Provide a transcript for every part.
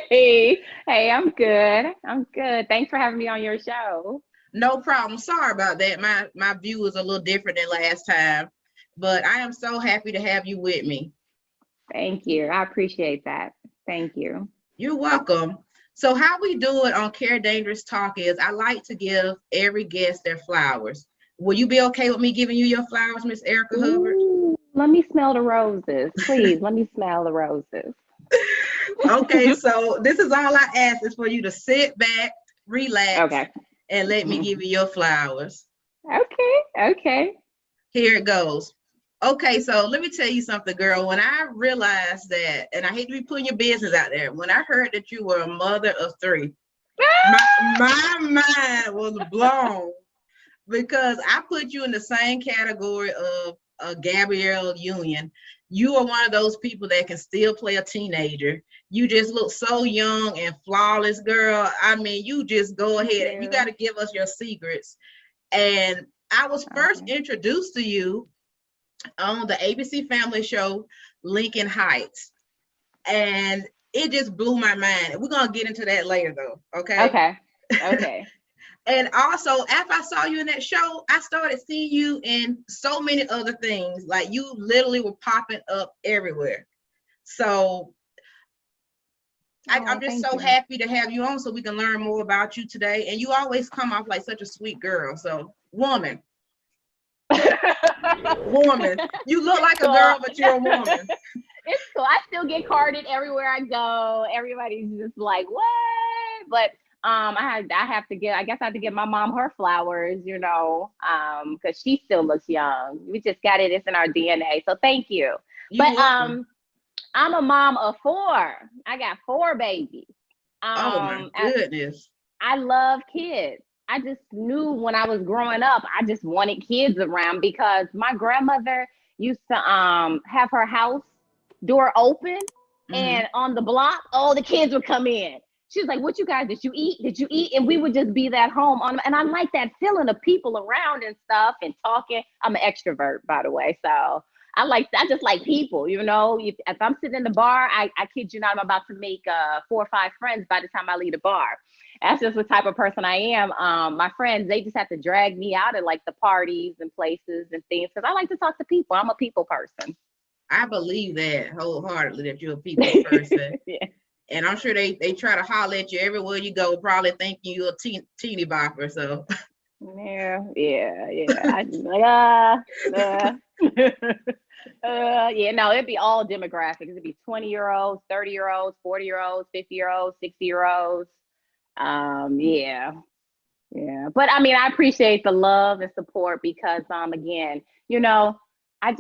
Hey, I'm good. I'm good. Thanks for having me on your show. No problem. Sorry about that. My view was a little different than last time, but I am so happy to have you with me. Thank you. I appreciate that. Thank you. You're welcome. So how we do it on Care Dangerous Talk is I like to give every guest their flowers. Will you be okay with me giving you your flowers, Miss Erica Hubbard? Ooh, let me smell the roses. Please, let me smell the roses. Okay, so this is all I ask is for you to sit back, relax, Okay. and let me give Mhm. you your flowers. Okay. Okay. Here it goes. Okay, so let me tell you something, girl. When I realized that, and I hate to be putting your business out there, when I heard that you were a mother of three, my mind was blown because I put you in the same category of Gabrielle Union. You are one of those people that can still play a teenager. You just look so young and flawless, girl. I mean, you just go Thank ahead. You got you. to give us your secrets. And I was first Okay. introduced to you on the ABC Family Show, Lincoln Heights, and it just blew my mind. We're gonna get into that later, though. Okay. Okay. Okay. And also, after I saw you in that show, I started seeing you in so many other things. Like you literally were popping up everywhere. So I'm Oh, just thank so you. happy to have you on so we can learn more about you today. And you always come off like such a sweet girl. So, woman, you look like a Cool. girl, but you're a woman. It's cool. I still get carded everywhere I go. Everybody's just like, "What?" But I have to get. I guess I have to give my mom her flowers, because she still looks young. We just got it. It's in our DNA. So thank you. You But welcome. I'm a mom of four. I got four babies. Oh my And goodness. I love kids. I just knew when I was growing up, I just wanted kids around because my grandmother used to have her house door open, Hmm. and on the block, all the kids would come in. She was like, "What you guys? Did you eat? Did you eat?" And we would just be that home on. And I like that feeling of people around and stuff and talking. I'm an extrovert, by the way, so I just like people. If I'm sitting in the bar, I kid you not, I'm about to make 4 or 5 friends by the time I leave the bar. That's just the type of person I am. My friends, they just have to drag me out at like the parties and places and things because I like to talk to people. I'm a people person. I believe that wholeheartedly that you're a people person. Yeah. And I'm sure they try to holler at you everywhere you go, probably thinking you're a teeny bopper. So Yeah, yeah, yeah. I just like yeah. No, it'd be all demographics. It'd be 20-year olds, 30-year olds, 40-year olds, 50-year olds, 60-year olds. Yeah, yeah. But I mean, I appreciate the love and support because again, you know, I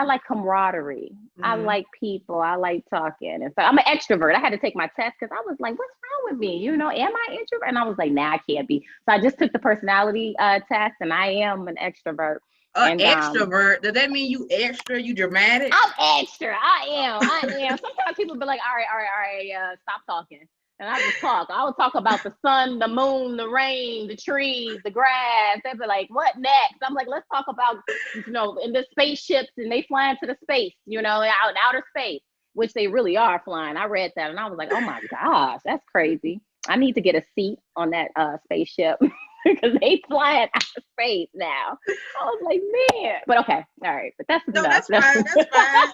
like camaraderie. I mhm. like people. I like talking. And so I'm an extrovert. I had to take my test because I was like, what's wrong with me? Am I introvert? And I was like, nah, I can't be. So I just took the personality test and I am an extrovert. And Extrovert, does that mean you extra, you dramatic? I'm extra. I am. I am. Sometimes people be like, all right, all right, all right, stop talking. And I just talk. I would talk about the sun, the moon, the rain, the trees, the grass. They'd be like, what next? I'm like, let's talk about, in the spaceships and they fly into the space, out in outer space, which they really are flying. I read that and I was like, oh my gosh, that's crazy. I need to get a seat on that spaceship because they flying out of space now. I was like, man. But okay, all right. But that's No, enough. that's fine. That's fine.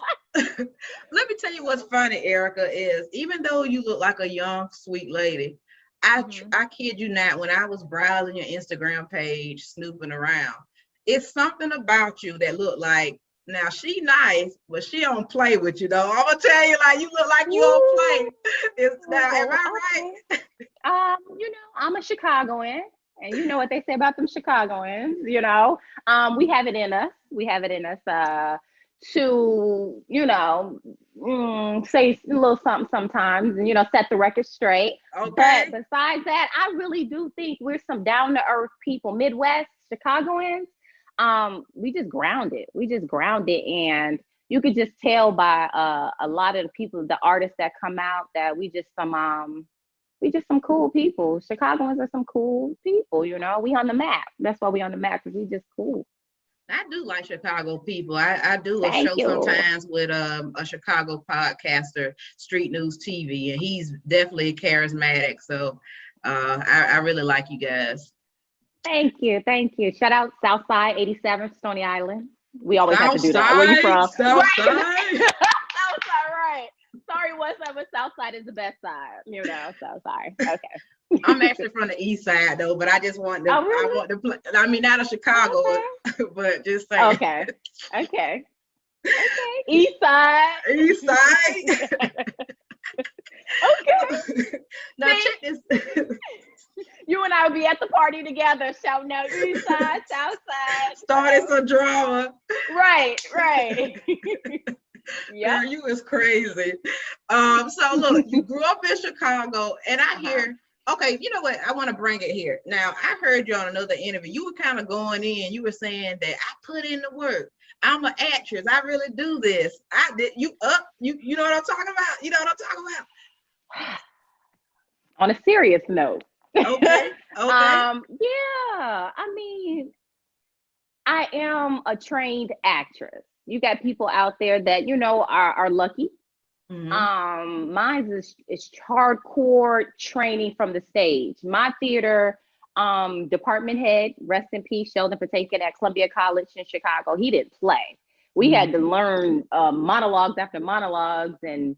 Let me tell you what's funny, Erica, is even though you look like a young, sweet lady, Mhm. I kid you not, when I was browsing your Instagram page, snooping around, it's something about you that looked like, now she nice, but she don't play with you though. I'm gonna tell you, like you look like you don't play. Ooh, It's now, am I okay. right? I'm a Chicagoan, and you know what they say about them Chicagoans. We have it in us. We have it in us to, say a little something sometimes, and set the record straight. But Okay. besides that, I really do think we're some down to earth people, Midwest Chicagoans. We just grounded. We just grounded, and you could just tell by a lot of the people, the artists that come out, that we just some cool people. Chicagoans are some cool people. We on the map. That's why we on the map because we just cool. I do like Chicago people. I do a Thank show you. sometimes with a Chicago podcaster, Street News TV, and he's definitely charismatic. So I really like you guys. Thank you. Thank you. Shout out Southside 87, Stony Island. We always have to South do that. Where you side, from? south Right. side. Southside, right. Sorry, West Side, but Southside is the best side. You know, so sorry. Okay. I'm actually from the east side though, but I just want to Oh, I really? want to play. I mean, not of Chicago, but just saying. Okay. Okay. Okay. East side. East side. Okay. Now See, check this. you and I would be at the party together, shouting out East side, South side. Started some drama. Right, right. Yep. Girl, you is crazy. So look, you grew up in Chicago, and I hear, okay, you know what? I want to bring it here. Now, I heard you on another interview. You were kind of going in, you were saying that I put in the work. I'm an actress. I really do this. I did you up, you know what I'm talking about? You know what I'm talking about? On a serious note. Okay. Yeah, I mean, I am a trained actress. You got people out there that you know are lucky. Mine is hardcore training from the stage. My theater department head, rest in peace, Sheldon Patakin at Columbia College in Chicago. He didn't play. We had to learn monologues after monologues and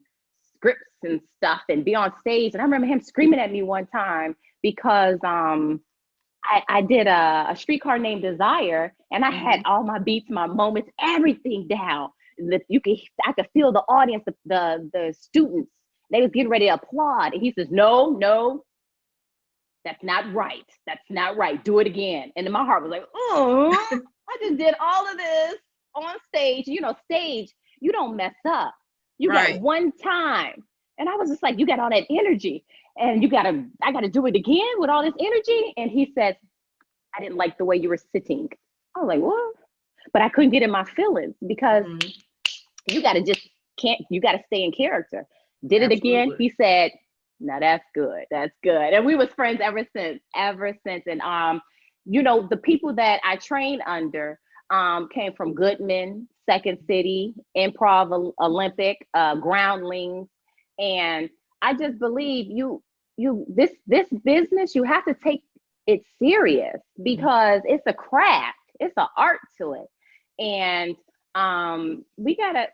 scripts and stuff and be on stage. And I remember him screaming at me one time because I did a streetcar named Desire, and I had all my beats, my moments, everything down. That I could feel the audience, the students. They was getting ready to applaud, and he says, "No, no, that's not right. That's not right. Do it again." And then my heart was like, "Oh, I just did all of this on stage. You know, stage. You don't mess up. You got one time." And I was just like, "You got all that energy, and I gotta do it again with all this energy." And he says, "I didn't like the way you were sitting." I was like, "What?" But I couldn't get in my feelings because you gotta stay in character. Did it again. He said, "Now that's good. That's good." And we was friends ever since. And you know, the people that I trained under came from Goodman, Second City, Improv Olympic, Groundlings. And I just believe this business, you have to take it serious because it's a craft, it's an art to it. And we gotta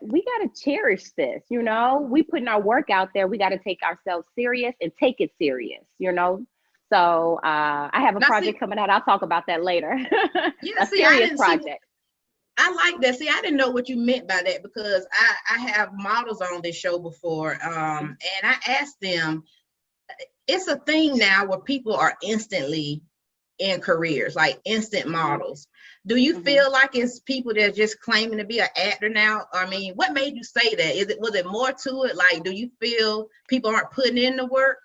cherish this, you know. We putting our work out there, we gotta take ourselves serious and take it serious, you know. So I have a project coming out, I'll talk about that later. Yeah, a serious project. I like that. See, I didn't know what you meant by that because I have models on this show before, and I asked them, it's a thing now where people are instantly in careers, like instant models. Do you feel like it's people that are just claiming to be an actor now? I mean, what made you say that? Was it more to it? Like, do you feel people aren't putting in the work?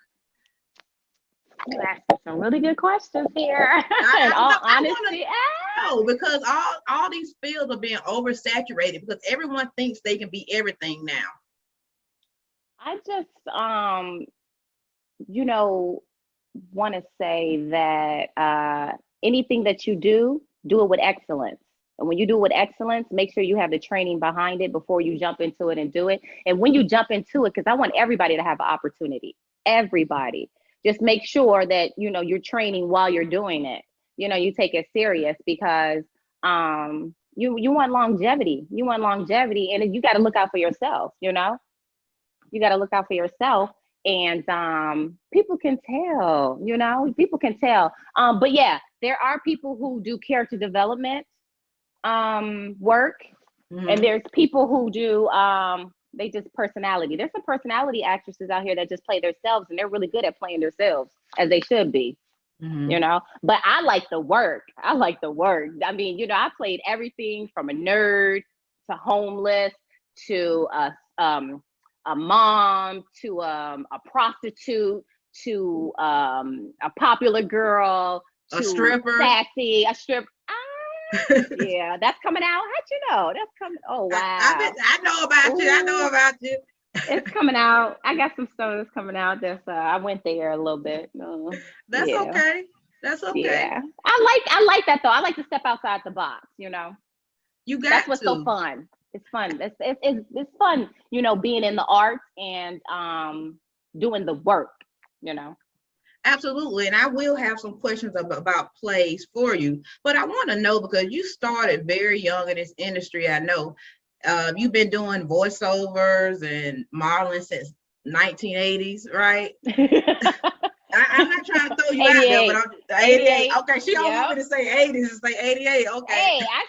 You asked some really good questions here. In all honesty, no, because all these fields are being oversaturated because everyone thinks they can be everything now. I just you know, want to say that anything that you do it with excellence. And when you do it with excellence, make sure you have the training behind it before you jump into it and do it. And when you jump into it, because I want everybody to have an opportunity, everybody, just make sure that, you know, you're training while you're doing it. You know, you take it serious because you want longevity. You want longevity, and you got to look out for yourself, you know? You got to look out for yourself. And people can tell, you know, people can tell. But yeah, there are people who do character development work, and there's people who do they just personality. There's some personality actresses out here that just play themselves, and they're really good at playing themselves as they should be. You know, but I like the work. I mean, you know, I played everything from a nerd to homeless to a mom to a prostitute to a popular girl to a stripper, sassy, a stripper. Yeah, that's coming out. How'd you know? That's coming. Oh wow! I know about you. I know about you. It's coming out. I got some stuff that's coming out. That's I went there a little bit. That's okay. That's okay. Yeah, I like that though. I like to step outside the box. You know. You That's got what's so to. fun. It's fun. It's fun, being in the arts and doing the work, you know. Absolutely. And I will have some questions about plays for you. But I want to know because you started very young in this industry. I know you've been doing voiceovers and modeling since 1980s, right? I'm not trying to throw you out there, but 88. I'm 88. 88. Okay, she don't want Yep. me to say 80s and say 88. Okay. I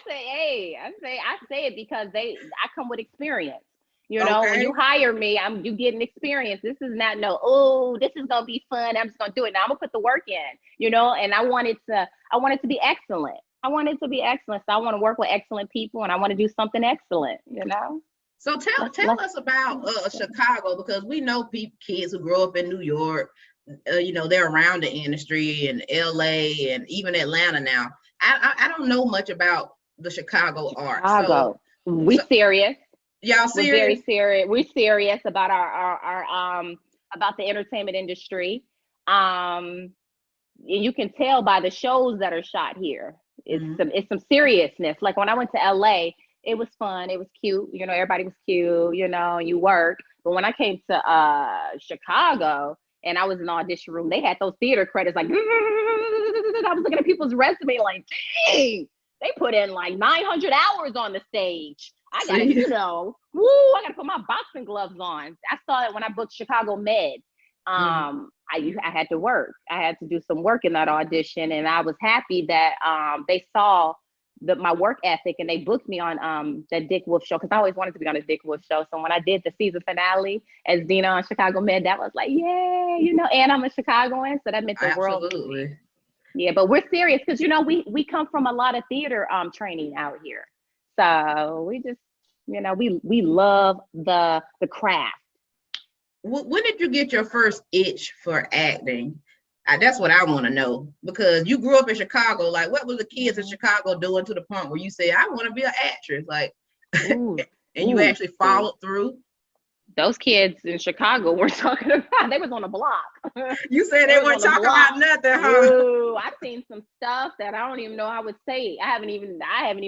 say it because I come with experience. When you Okay. hire me, you getting experience. This is not no, oh, this is gonna be fun. I'm just gonna do it. Now I'm gonna put the work in, and I want it to be excellent. I want it to be excellent. So I want to work with excellent people and I want to do something excellent. So tell Let's us about Chicago because we know kids who grow up in New York, they're around the industry in LA and even Atlanta now. I don't know much about the Chicago art. So, Chicago. We so serious. y'all We're very serious? serious. We're serious about our about the entertainment industry. And you can tell by the shows that are shot here. Mhm. It's some seriousness. Like when I went to LA, it was fun. It was cute. Everybody was cute. You work. But when I came to Chicago and I was in the audition room, they had those theater credits like I was looking at people's resume like, dang, they put in like 900 hours on the stage. I gotta, See, woo, I gotta put my boxing gloves on. I saw it when I booked Chicago Med. Mhm. I had to work. I had to do some work in that audition, and I was happy that they saw my work ethic and they booked me on that Dick Wolf show because I always wanted to be on a Dick Wolf show. So when I did the season finale as Dina on Chicago Med, that was like, yeah, and I'm a Chicagoan, so that meant the world to me. Absolutely. Yeah, but we're serious because we come from a lot of theater training out here, so we just we love the craft. When did you get your first itch for acting? That's what I want to know because you grew up in Chicago. Like, what was the kids in Chicago doing to the point where you say, "I want to be an actress"? Like, Ooh, and you ooh, actually see, followed through. those kids in Chicago we're talking about. They was on the block. You said They they was weren't on the talking block. about nothing, huh? Ooh, I've seen some stuff that I don't even know I would say. I haven't even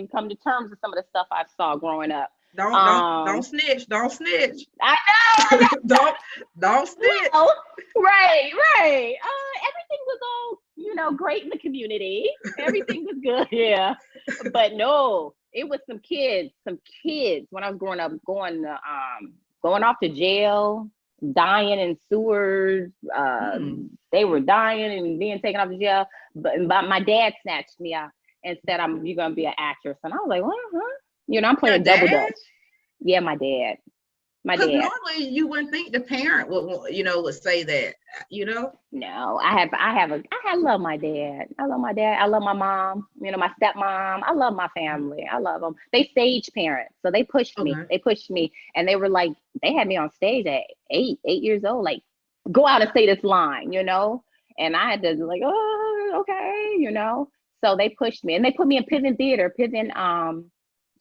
come to terms with some of the stuff I saw growing up. Don't snitch. Don't snitch. I know. Don't snitch. Well, right, right. Everything was all, great in the community. Everything was good, yeah. But no, it was some kids when I was growing up, going off to jail, dying in sewers. They were dying and being taken off to jail. But my dad snatched me out and said, "You're gonna be an actress." And I was like, "What? Huh?" I'm Your playing double dad? dutch. Yeah, my dad. My Because dad. normally you wouldn't think the parent would say that, you know? No, I love my dad. I love my dad. I love my mom, my stepmom. I love my family. I love them. They stage parents. So they pushed me. Okay. They pushed me and they were like, they had me on stage at 8 years old, like, go out and say this line. And I had to like, oh, okay. So they pushed me and they put me in Piven Theater. Piven,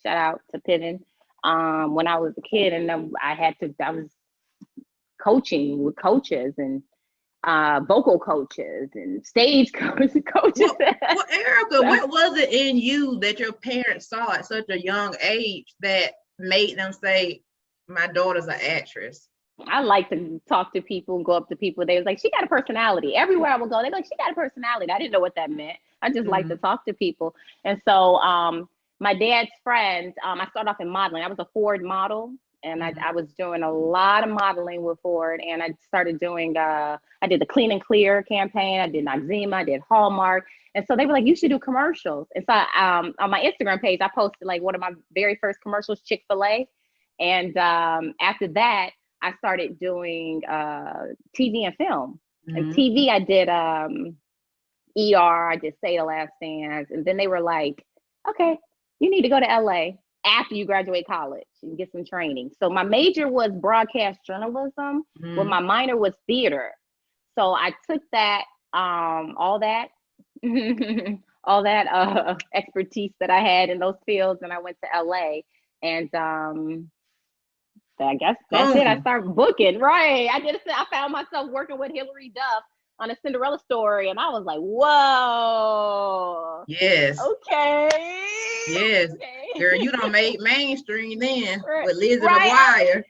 shout out to Piven. When I was a kid and I was coaching with coaches and vocal coaches and stage coaches. Well, Erica, So what was it in you that your parents saw at such a young age that made them say, my daughter's an actress? I like to talk to people and go up to people. They was like, she got a personality. Everywhere I would go, they like, she got a personality. I didn't know what that meant. I just like to Mm-hmm. talk to people. And so my dad's friends, I started off in modeling. I was a Ford model. And I was doing a lot of modeling with Ford. And I started doing, I did the Clean and Clear campaign. I did Noxzema. I did Hallmark. And so they were like, you should do commercials. And so on my Instagram page, I posted like one of my very first commercials, Chick-fil-A. And after that, I started doing TV and film. And Mm-hmm. TV, I did ER, I did Say the Last Dance. And then they were like, okay, you need to go to LA after you graduate college and get some training. So my major was broadcast journalism, but Mm-hmm. my minor was theater. So I took that, all that, all that expertise that I had in those fields, and I went to LA. And I guess that's it. I Boom. started booking. Right. I found myself working with Hillary Duff on a Cinderella story, and I was like, whoa, Yes. okay, Yes. okay. Girl, you done made mainstream then Right, with Lizzie right, McGuire.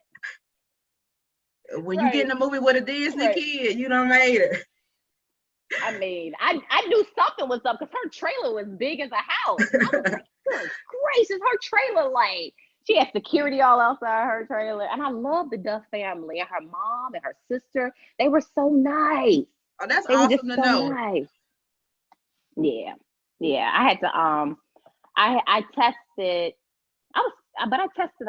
When you get in right, a movie with a Disney right. kid, you done made it. I mean, I knew something was up because her trailer was big as a house. I was like, good gracious, her trailer, like, she had security all outside her trailer. And I love the Duff family and her mom and her sister. They were so nice. Oh, that's They were just awesome to so know. nice. Yeah. Yeah. I had to I tested I was but I tested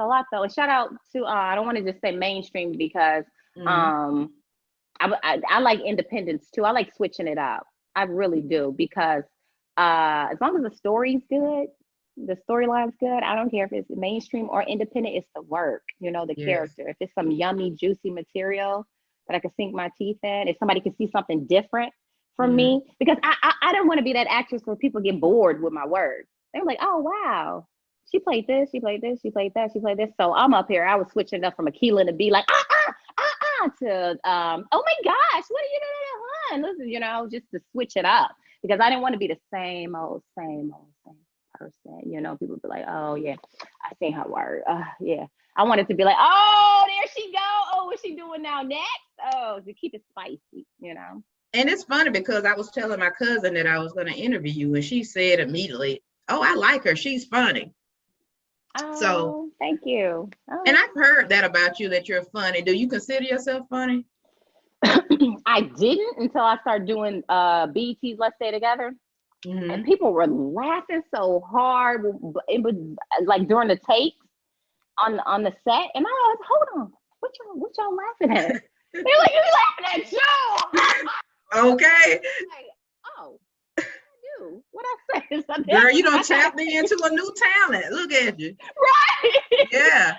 a lot though. And shout out to I don't want to just say mainstream because Mhm. um I like independence too. I like switching it up. I really do because as long as the story's good, the storyline's good. I don't care if it's mainstream or independent. It's the work, the Yes. character. If it's some yummy, juicy material that I can sink my teeth in, if somebody can see something different from Mhm. me, because I don't want to be that actress where people get bored with my work. They're like, oh wow, she played this, she played this, she played that, she played this. So I'm up here. I was switching up from Akilah to be like, to oh my gosh, what are you doing, hun? Listen, just to switch it up because I didn't want to be the same person. People be like, oh yeah, I seen her work. Yeah. I wanted to be like, oh, there she go. Oh, what's she doing now next? Oh, to keep it spicy. And it's funny because I was telling my cousin that I was going to interview you, and she said immediately, "Oh, I like her. She's funny." So, Oh, thank you. and Oh. I've heard that about you that you're funny. Do you consider yourself funny? I didn't until I started doing BET's Let's Stay Together. And Mm-hmm. people were laughing so hard. It was like during the takes on the set, and I was, hold on, what y'all laughing at? They're like, you laughing at Joe. Okay. Like, oh, do what I said. So Girl, you I don't had, tap me into a new talent. Look at you. right. Yeah.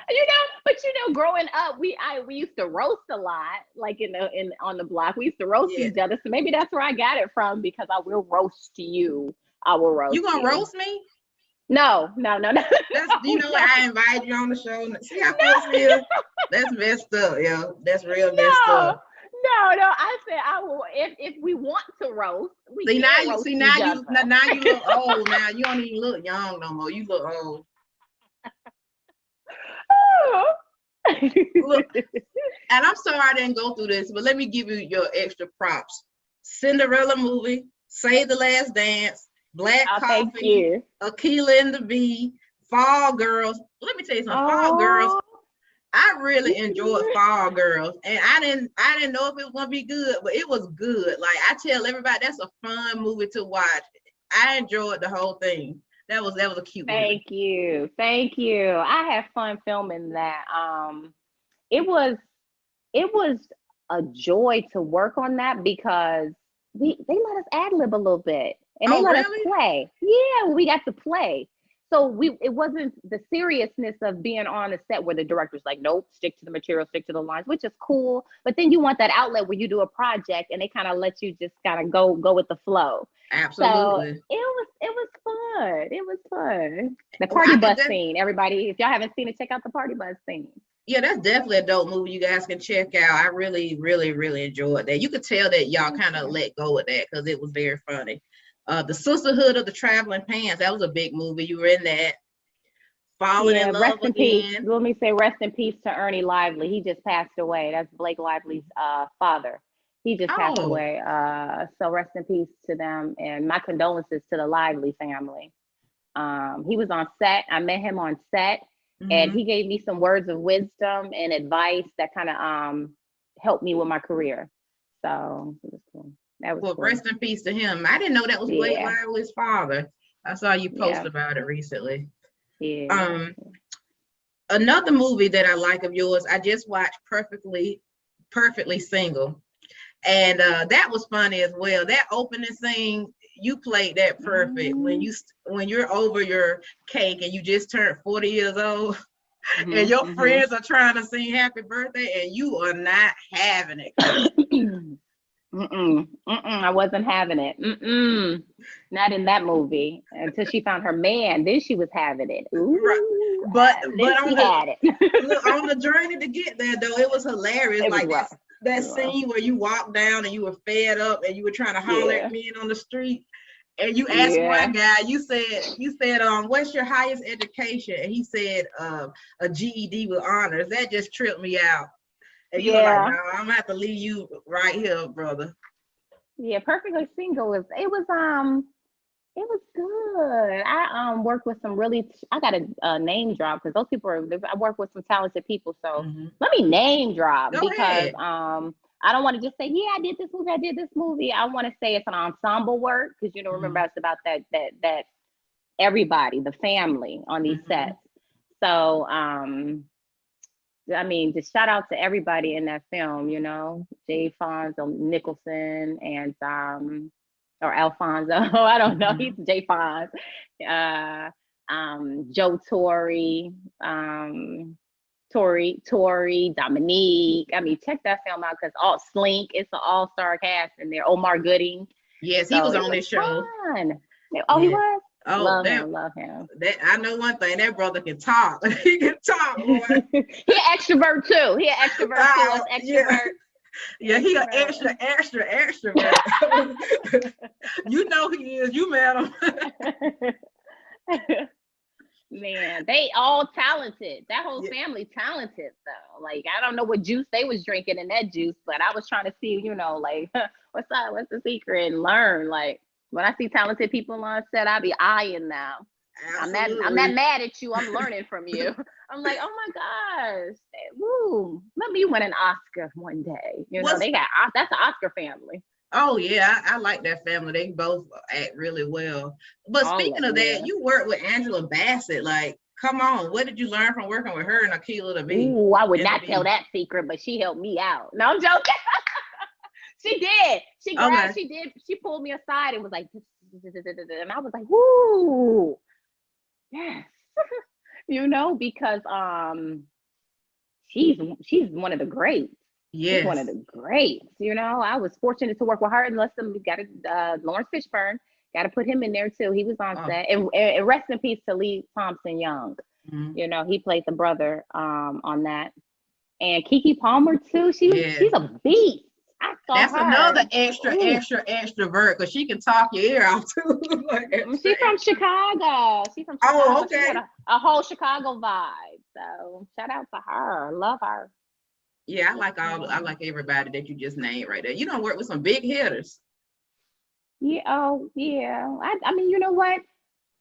But growing up, we used to roast a lot, like in on the block. We used to roast Yeah. each other. So maybe that's where I got it from because I will roast you. I will You roast gonna you. roast me? No, no, no, no, That's no, I invite you on the show. See how folks no. feel? That's messed up, yo. That's real messed No, up. no. I said I will if we want to roast, we See now can you roast see now each you other. now you look old now. You don't even look young no more. You look old. Look, and I'm sorry I didn't go through this, but let me give you your extra props. Cinderella movie, Save the Last Dance, Black Oh, thank Coffee, you. Akilah and the Bee, Fall Girls. Let me tell you something. Fall Girls, Oh, I really enjoyed Fall Girls, and I didn't know if it was gonna be good, but it was good. Like I tell everybody, that's a fun movie to watch. I enjoyed the whole thing. That was a cute movie. thank you. Thank you. I had fun filming that. It was it was a joy to work on that because they let us ad lib a little bit and they Oh, let us really? play. Yeah, we got to play. So it wasn't the seriousness of being on a set where the director's like, nope, stick to the material, stick to the lines, which is cool. But then you want that outlet where you do a project and they kind of let you just kind of go with the flow. So Absolutely. it was fun. It was fun. The Well, party I can bus scene, everybody, if y'all haven't seen it, check out the party bus scene. Yeah, that's definitely a dope movie you guys can check out. I really, really, really enjoyed that. You could tell that y'all Thank kind of you. let go of that because it was very funny. The Sisterhood of the Traveling Pants, that was a big movie. You were in that. Falling in Yeah, rest Love in peace. Again. Let me say rest in peace to Ernie Lively. He just passed away. That's Blake Lively's father. He just passed Oh, away. So rest in peace to them and my condolences to the Lively family. He was on set. I met him on set and hmm he gave me some words of wisdom and advice that kind of helped me with my career. So it was cool. That was well, cool. rest in peace to him. I didn't know that was Blake Yeah. Lively's father. I saw you post Yeah. about it recently. Yeah. Um, Another movie that I like of yours, I just watched Perfectly Single. And that was funny as well. That opening scene, you played that perfect Mm-hmm. when you're over your cake and you just turned 40 years old and your Mm-hmm. friends are trying to sing happy birthday and you are not having it, girl. I wasn't having it. Not in that movie. Until she found her man, then she was having it. Right. Ooh, But then on she the had it. look on the journey to get there though, it was hilarious. It was Like rough. that scene where you walked down and you were fed up and you were trying to holler at men on the street. And you asked one guy, you said, what's your highest education? And he said, a GED with honors. That just tripped me out. And you were like, no, I'm gonna have to leave you right here, brother. Yeah, Perfectly Single it was good. I worked with some really I got a name drop because those people I work with some talented people. So let me name drop because I don't want to just say, yeah, I did this movie. I want to say it's an ensemble work because remember it's about that everybody, the family on these sets. So I mean, just shout out to everybody in that film, J. Fonzo Nicholson and or Alfonso, I don't know, he's J. Fonz, Joe Torre, Dominique. I mean, check that film out because Slink, it's an all-star cast in there. Omar Gooding. Yes, he was on this show. Fun. Oh, he was? Oh, love him. I know one thing, that brother can talk. He can talk, boy. He an extrovert too. Extrovert. Yeah, he an extrovert. You know he is. You met him. Man, they all talented. That whole family talented though. Like I don't know what juice they was drinking in that juice, but I was trying to see, like what's the secret and learn. Like when I see talented people on set, I be eyeing them. Absolutely. I'm not mad at you. I'm learning from you. I'm like, oh my gosh, woo, let me win an Oscar one day. They got that's an Oscar family. Oh yeah, I like that family. They both act really well. But speaking of that, you worked with Angela Bassett. Like, come on, what did you learn from working with her and Akilah DeVee? Ooh, I would not tell that secret, but she helped me out. No, I'm joking. She did. She pulled me aside and was like, and I was like, woo, yes. Because she's one of the greats. Yes. She's one of the greats. I was fortunate to work with her. And we got Lawrence Fishburne. Got to put him in there too. He was on set. And rest in peace to Lee Thompson Young. He played the brother on that. And Keke Palmer too. She's a beast. That's another extrovert because she can talk your ear off too. She's from Chicago. Oh, okay. She got a whole Chicago vibe. So shout out to her. Love her. Yeah, I like everybody that you just named right there. You don't work with some big hitters. Yeah. Oh, yeah. I mean, you know what?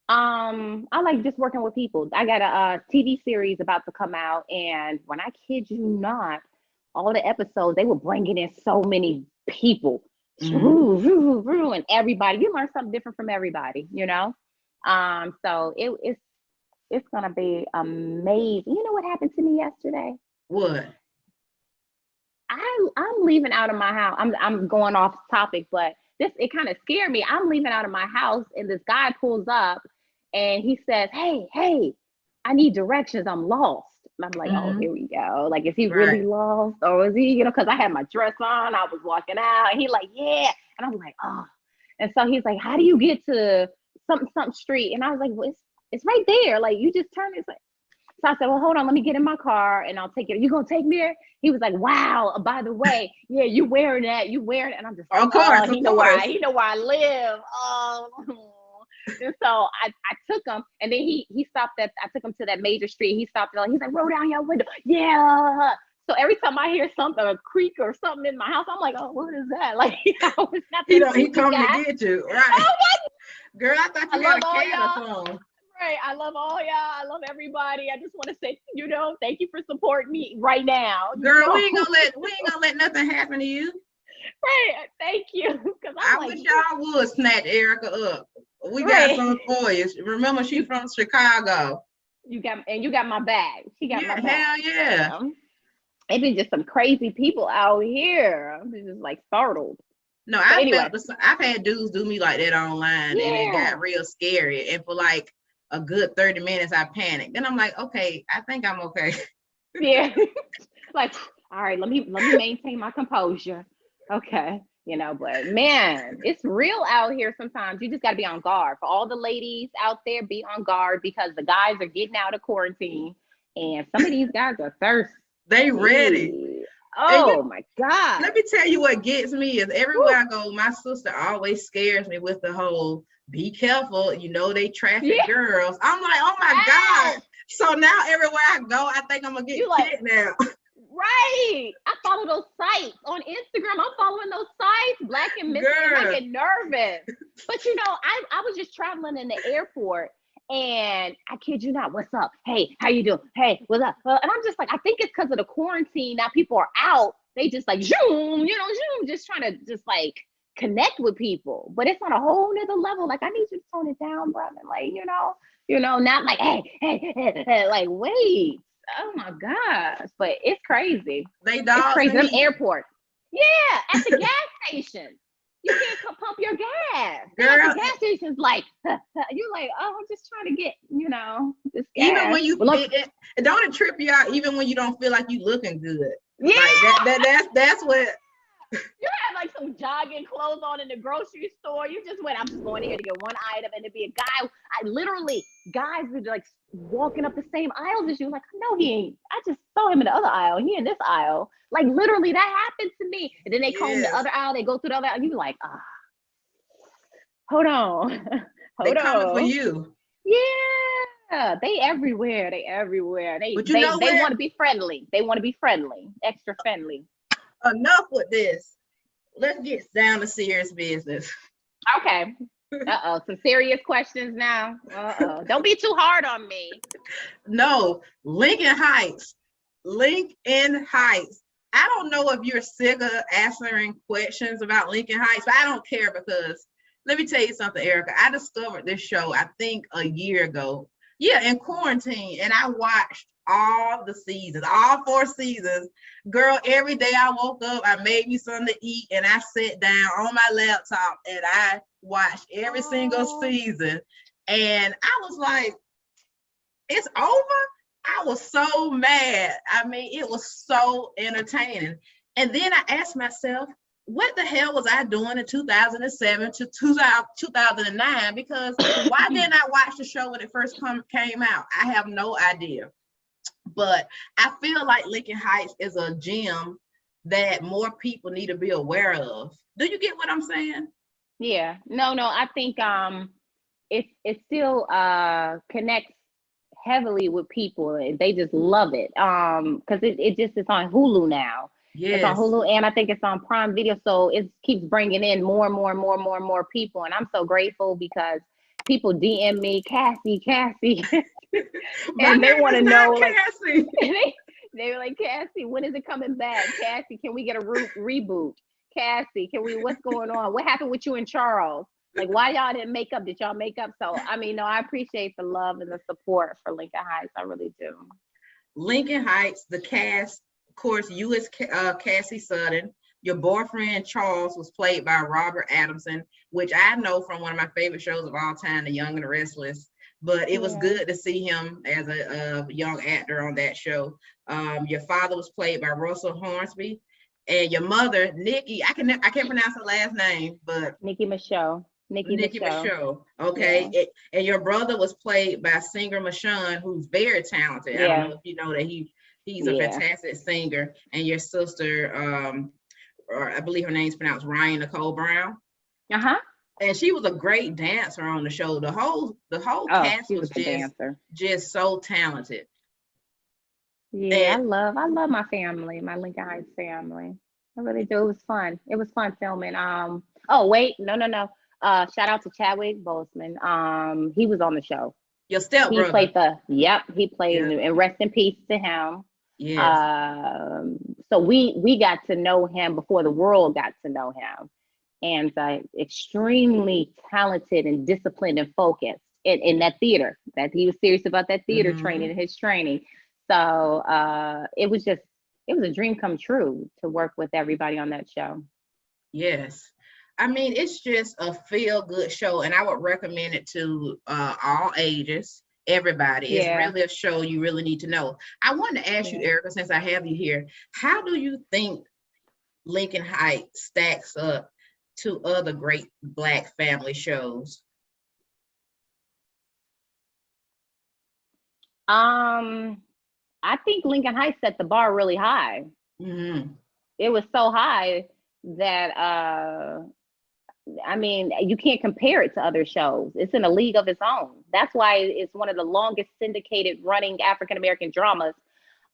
I like just working with people. I got a TV series about to come out, and when I kid you not, all the episodes they were bringing in so many people, and everybody. You learn something different from everybody, So it's gonna be amazing. You know what happened to me yesterday? What? I'm leaving out of my house. I'm going off topic, but it kind of scared me. I'm leaving out of my house, and this guy pulls up, and he says, "Hey, I need directions. I'm lost." And I'm like, oh, here we go. Like, is he really lost, or is he? Because I had my dress on. I was walking out, and he like, yeah, and I'm like, oh. And so he's like, how do you get to something street? And I was like, well, it's right there. Like, you just turn it. So I said, well, hold on, let me get in my car and I'll take it. You gonna take me there? He was like, wow, by the way, yeah, you wearing that. And I'm just like, of course, he know where I live. Oh. And so I took him, and then he stopped I took him to that major street. He stopped and he's like, roll down your window. Yeah. So every time I hear something, a creak or something in my house, I'm like, oh, what is that? Like, he coming to get you. Right. Oh, girl, I thought you had a cat or something. Right. I love all y'all. I love everybody. I just want to say, thank you for supporting me right now. Girl, we ain't gonna let nothing happen to you. Right. Thank you. I wish y'all would snatch Erica up. We got some for you. Remember, she's from Chicago. You got my bag. She got my bag. Hell yeah. It's been just some crazy people out here. I'm just like startled. No, I've had dudes do me like that online, and it got real scary. And for like a good 30 minutes, I panicked. Then I'm like, okay, I think I'm okay. Yeah. Like, all right, let me maintain my composure. Okay. But man, it's real out here sometimes. You just got to be on guard. For all the ladies out there, be on guard because the guys are getting out of quarantine and some of these guys are thirsty. They ready. And Oh my God. let me tell you what gets me is everywhere I go, my sister always scares me with the whole be careful, you know they traffic Yeah. girls. I'm like, oh my God. Yes. So now everywhere I go, I think I'm gonna get You like, kidnapped. right. I follow those sites on Instagram. I'm following those sites, Black and Missing, and I Girl. get nervous. But you know, I was just traveling in the airport, and I kid you not, what's up? Hey, how you doing? Hey, what's up? And I'm just like, I think it's because of the quarantine. Now people are out. They just like zoom, zoom, just trying to just like connect with people. But it's on a whole nother level. Like I need you to tone it down, brother. Like, not like, hey, like wait. Oh my gosh. But it's crazy. They It's dogs crazy. and Them he airports. Yeah, at the gas station. You can't pump your gas. They at the girl, gas stations like you're like, oh, I'm just trying to get, this even gas. when you But look, don't it trip you out even when you don't feel like you looking good. Like yeah, that's what you have like some jogging clothes on in the grocery store. You just went, I'm just going in here to get one item, and it'd be a guy. I literally guys would like walking up the same aisles as you. Like, no, he ain't. I just saw him in the other aisle. He in this aisle. Like literally, that happened to me. And then they comb the yes. other aisle. They go through the other aisle. You like, hold on, They hold coming for on. you. Yeah, they everywhere. They everywhere. They But you they know they what? want to be friendly. They want to be friendly, extra friendly. Enough with this. Let's get down to serious business. Okay. Some serious questions now. Don't be too hard on me. No, Lincoln Heights. Lincoln Heights. I don't know if you're sick of answering questions about Lincoln Heights, but I don't care because let me tell you something, Erica. I discovered this show, I think, a year ago. Yeah, in quarantine, and I watched all the seasons, all 4 seasons. Girl, every day I woke up, I made me something to eat, and I sat down on my laptop and I watched every single season. And I was like, it's over. I was so mad. I mean, it was so entertaining. And then I asked myself, what the hell was I doing in 2007 to 2009? Because why didn't I watch the show when it first came out? I have no idea. But I feel like Lincoln Heights is a gem that more people need to be aware of. Do you get what I'm saying? Yeah. No, I think it still connects heavily with people. They just love it. Because it just is on Hulu now. It's on Yes. Hulu, and I think it's on Prime Video, so it keeps bringing in more and more and more and more and more people, and I'm so grateful because people DM me, Cassie, My and they name want is to not know like Cassie. they were like, Cassie, when is it coming back? Cassie, can we get a reboot? Cassie, can we? What's going on? What happened with you and Charles? Like, why y'all didn't make up? Did y'all make up? So, I mean, no, I appreciate the love and the support for Lincoln Heights. I really do. Lincoln Heights, the cast, of course, you as Cassie Sutton. Your boyfriend Charles was played by Robert Adamson, which I know from one of my favorite shows of all time, The Young and the Restless. But it was Yeah. good to see him as a young actor on that show. Your father was played by Russell Hornsby, and your mother Nikki. I can't pronounce her last name, but Nikki Michelle. Nikki Nikki Michelle. Michelle. Okay. Yeah. And your brother was played by singer Mashawn, who's very talented. I don't Yeah. know if you know that he's a Yeah. fantastic singer. And your sister, or I believe her name's pronounced Ryan Nicole Brown. Uh-huh. And she was a great dancer on the show. The whole Oh, cast she was was a dancer. just so talented. Yeah, And I love my family, my Lincoln Heights family. I really do. It was fun. It was fun filming. Oh wait, no. Shout out to Chadwick Boseman. He was on the show. your He stepbrother. played he played, Yeah. and rest in peace to him. Yes. Um, so we got to know him before the world got to know him, and extremely talented and disciplined and focused in that theater. That he was serious about that theater training Mm-hmm. and his training. So it was a dream come true to work with everybody on that show. Yes. I mean, it's just a feel good show, and I would recommend it to all ages, everybody. It's Yeah, really a show you really need to know. I wanted to ask you, yeah. Erica, since I have you here, how do you think Lincoln Heights stacks up to other great Black family shows? I think Lincoln Heights set the bar really high. Mm-hmm. It was so high that I mean, you can't compare it to other shows. It's in a league of its own. That's why it's one of the longest syndicated running African American dramas,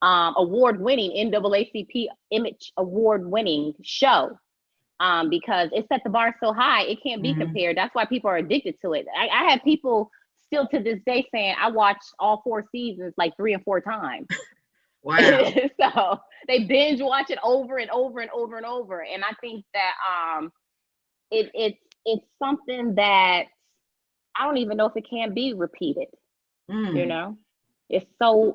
award winning NAACP Image Award winning show. Because it set the bar so high, it can't be compared. That's why people are addicted to it. I have people still to this day saying I watched all 4 seasons like 3 and 4 times. Wow. So they binge watch it over and over and over and over. And I think that it's something that I don't even know if it can be repeated. You know, it's so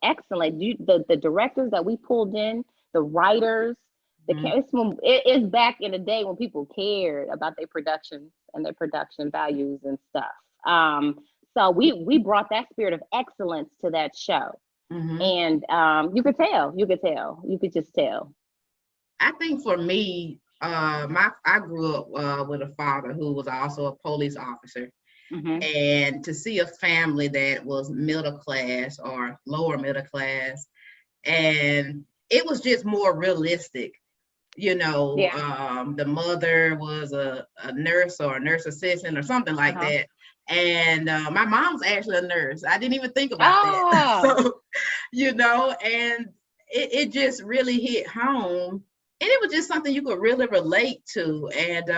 excellent. The directors that we pulled in, the writers, it is back in the day when people cared about their productions and their production values and stuff. So we brought that spirit of excellence to that show. And you could just tell. I think for me, I grew up with a father who was also a police officer. And to see a family that was middle class or lower middle class, and it was just more realistic. You know, the mother was a nurse or a nurse assistant or something like that. And my mom's actually a nurse. I didn't even think about that. So, you know, and it just really hit home. And it was just something you could really relate to. And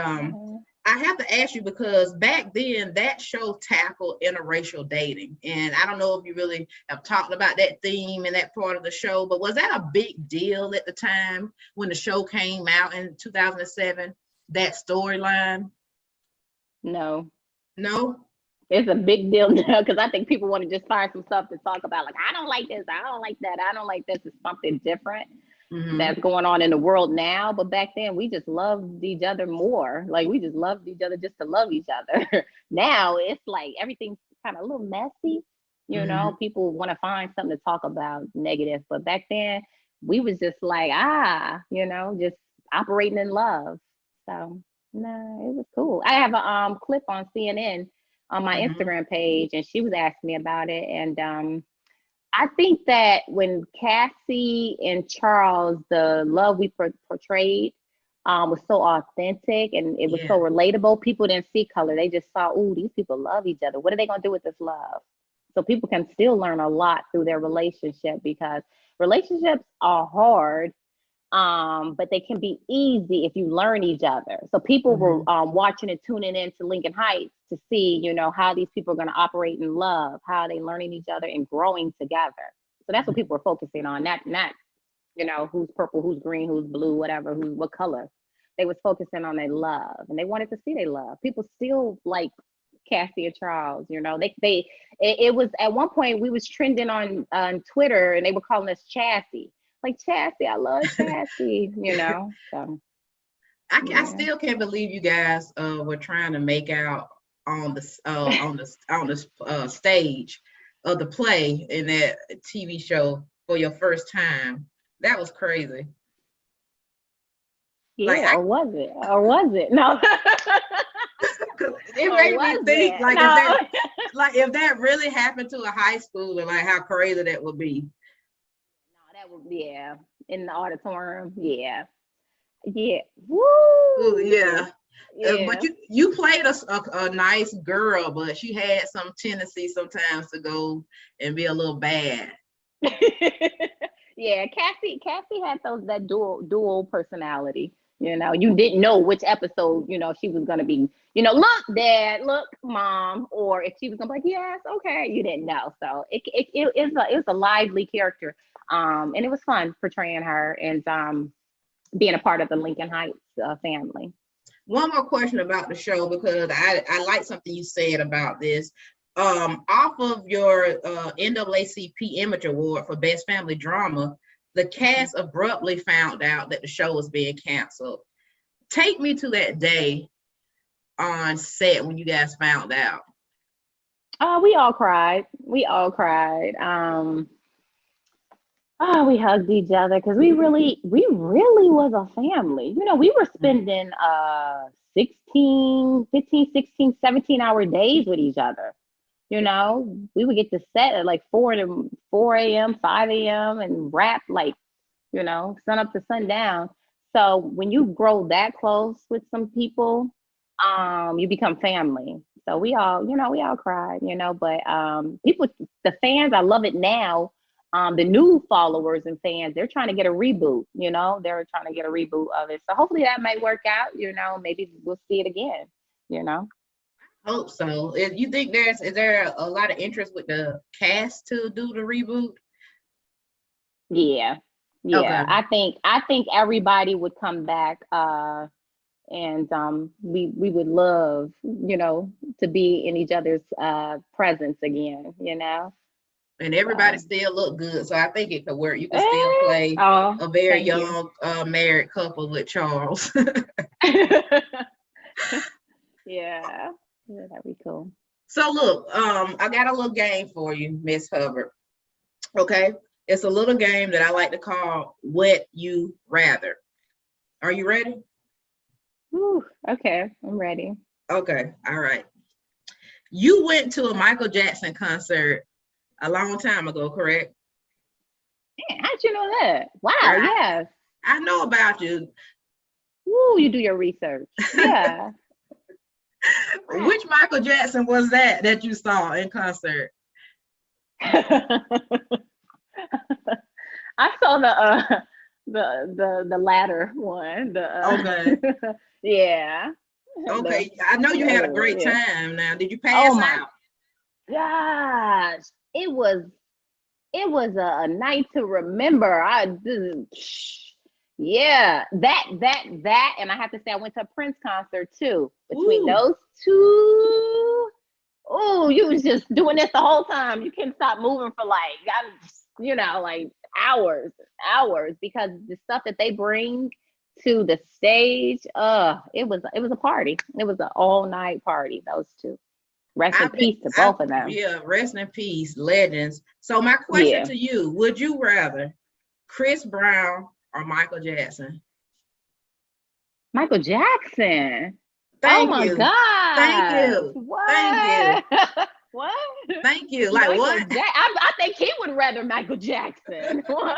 I have to ask you, because back then that show tackled interracial dating. And I don't know if you really have talked about that theme in that part of the show, but was that a big deal at the time when the show came out in 2007, that storyline? No. It's a big deal now, because I think people want to just find some stuff to talk about. Like, I don't like this, I don't like that, I don't like this. It's something different that's going on in the world now. But back then, we just loved each other more. Like, we just loved each other just to love each other. Now it's like everything's kind of a little messy. You know, people want to find something to talk about negative. But back then, we was just like, you know, just operating in love. So no, it was cool. I have a clip on CNN on my Instagram page, and she was asking me about it. And I think that when Cassie and Charles, the love we portrayed was so authentic, and it was so relatable. People didn't see color. They just saw, ooh, these people love each other. What are they going to do with this love? So people can still learn a lot through their relationship, because relationships are hard, but they can be easy if you learn each other. So people were watching and tuning in to Lincoln Heights to see, you know, how these people are going to operate in love, how they learning each other and growing together. So that's what people are focusing on, not you know, who's purple, who's green, who's blue, whatever, what color. They was focusing on their love, and they wanted to see their love. People still like Cassie and Charles, you know. It was at one point we was trending on Twitter, and they were calling us Chassis. Like, Chassis, I love Chassis, you know. So I still can't believe you guys were trying to make out on the stage of the play in that TV show for your first time. That was crazy. Yeah, like, or was it? Or was it? No. It made me think like, if that really happened to a high schooler, like how crazy that would be. No, that would in the auditorium. Yeah. Woo. Ooh, yeah. But you played a nice girl, but she had some tendency sometimes to go and be a little bad. Yeah, Cassie had that dual personality. You know, you didn't know which episode, you know, she was gonna be, you know, look, Dad, look, Mom, or if she was gonna be like, yes, okay, you didn't know. So it was a lively character, and it was fun portraying her and being a part of the Lincoln Heights family. One more question about the show, because I like something you said about this. Off of your NAACP Image Award for Best Family Drama, the cast abruptly found out that the show was being canceled. Take me to that day on set when you guys found out. We all cried. We hugged each other, because we really was a family. You know, we were spending 15, 16, 17-hour days with each other. You know, we would get to set at like 4 a.m., 5 a.m. and rap like sun up to sundown. So when you grow that close with some people, you become family. So we all cried, but people, the fans, I love it now. The new followers and fans, they're trying to get a reboot, they're trying to get a reboot of it. So hopefully that might work out, maybe we'll see it again, you know. Hope so. You think is there a lot of interest with the cast to do the reboot? Yeah. Okay. Yeah. I think everybody would come back and we would love, to be in each other's presence again. And everybody So still look good, so I think it could work. You could still play oh, a very thank you. young married couple with Charles. Yeah. Yeah, that'd be cool. So look, I got a little game for you, Miss Hubbard. Okay, it's a little game that I like to call "What You Rather." Are you ready? Whew, okay, I'm ready. Okay, all right. You went to a Michael Jackson concert a long time ago, correct? Man, how'd you know that? Wow, Girl, yes. I know about you. Woo, you do your research. Yeah. Which Michael Jackson was that you saw in concert? I saw the latter one. Okay. Yeah. The Okay. I know you had a other one, great yeah. time now. Did you pass Oh my out? gosh. It was a night to remember. Yeah, that, and I have to say I went to a Prince concert too. Between Ooh. those two, oh, you was just doing this the whole time. You couldn't stop moving for like hours because the stuff that they bring to the stage, it was a party. It was an all night party. Those two. Rest in peace to both of them. Yeah, rest in peace, legends. So my question Yeah. to you, would you rather Chris Brown or Michael Jackson? Michael Jackson. Oh Thank my you. Thank gosh. you. Thank you. What? What? Thank you. Like Michael what? Jackson. I think he would rather Michael Jackson. What?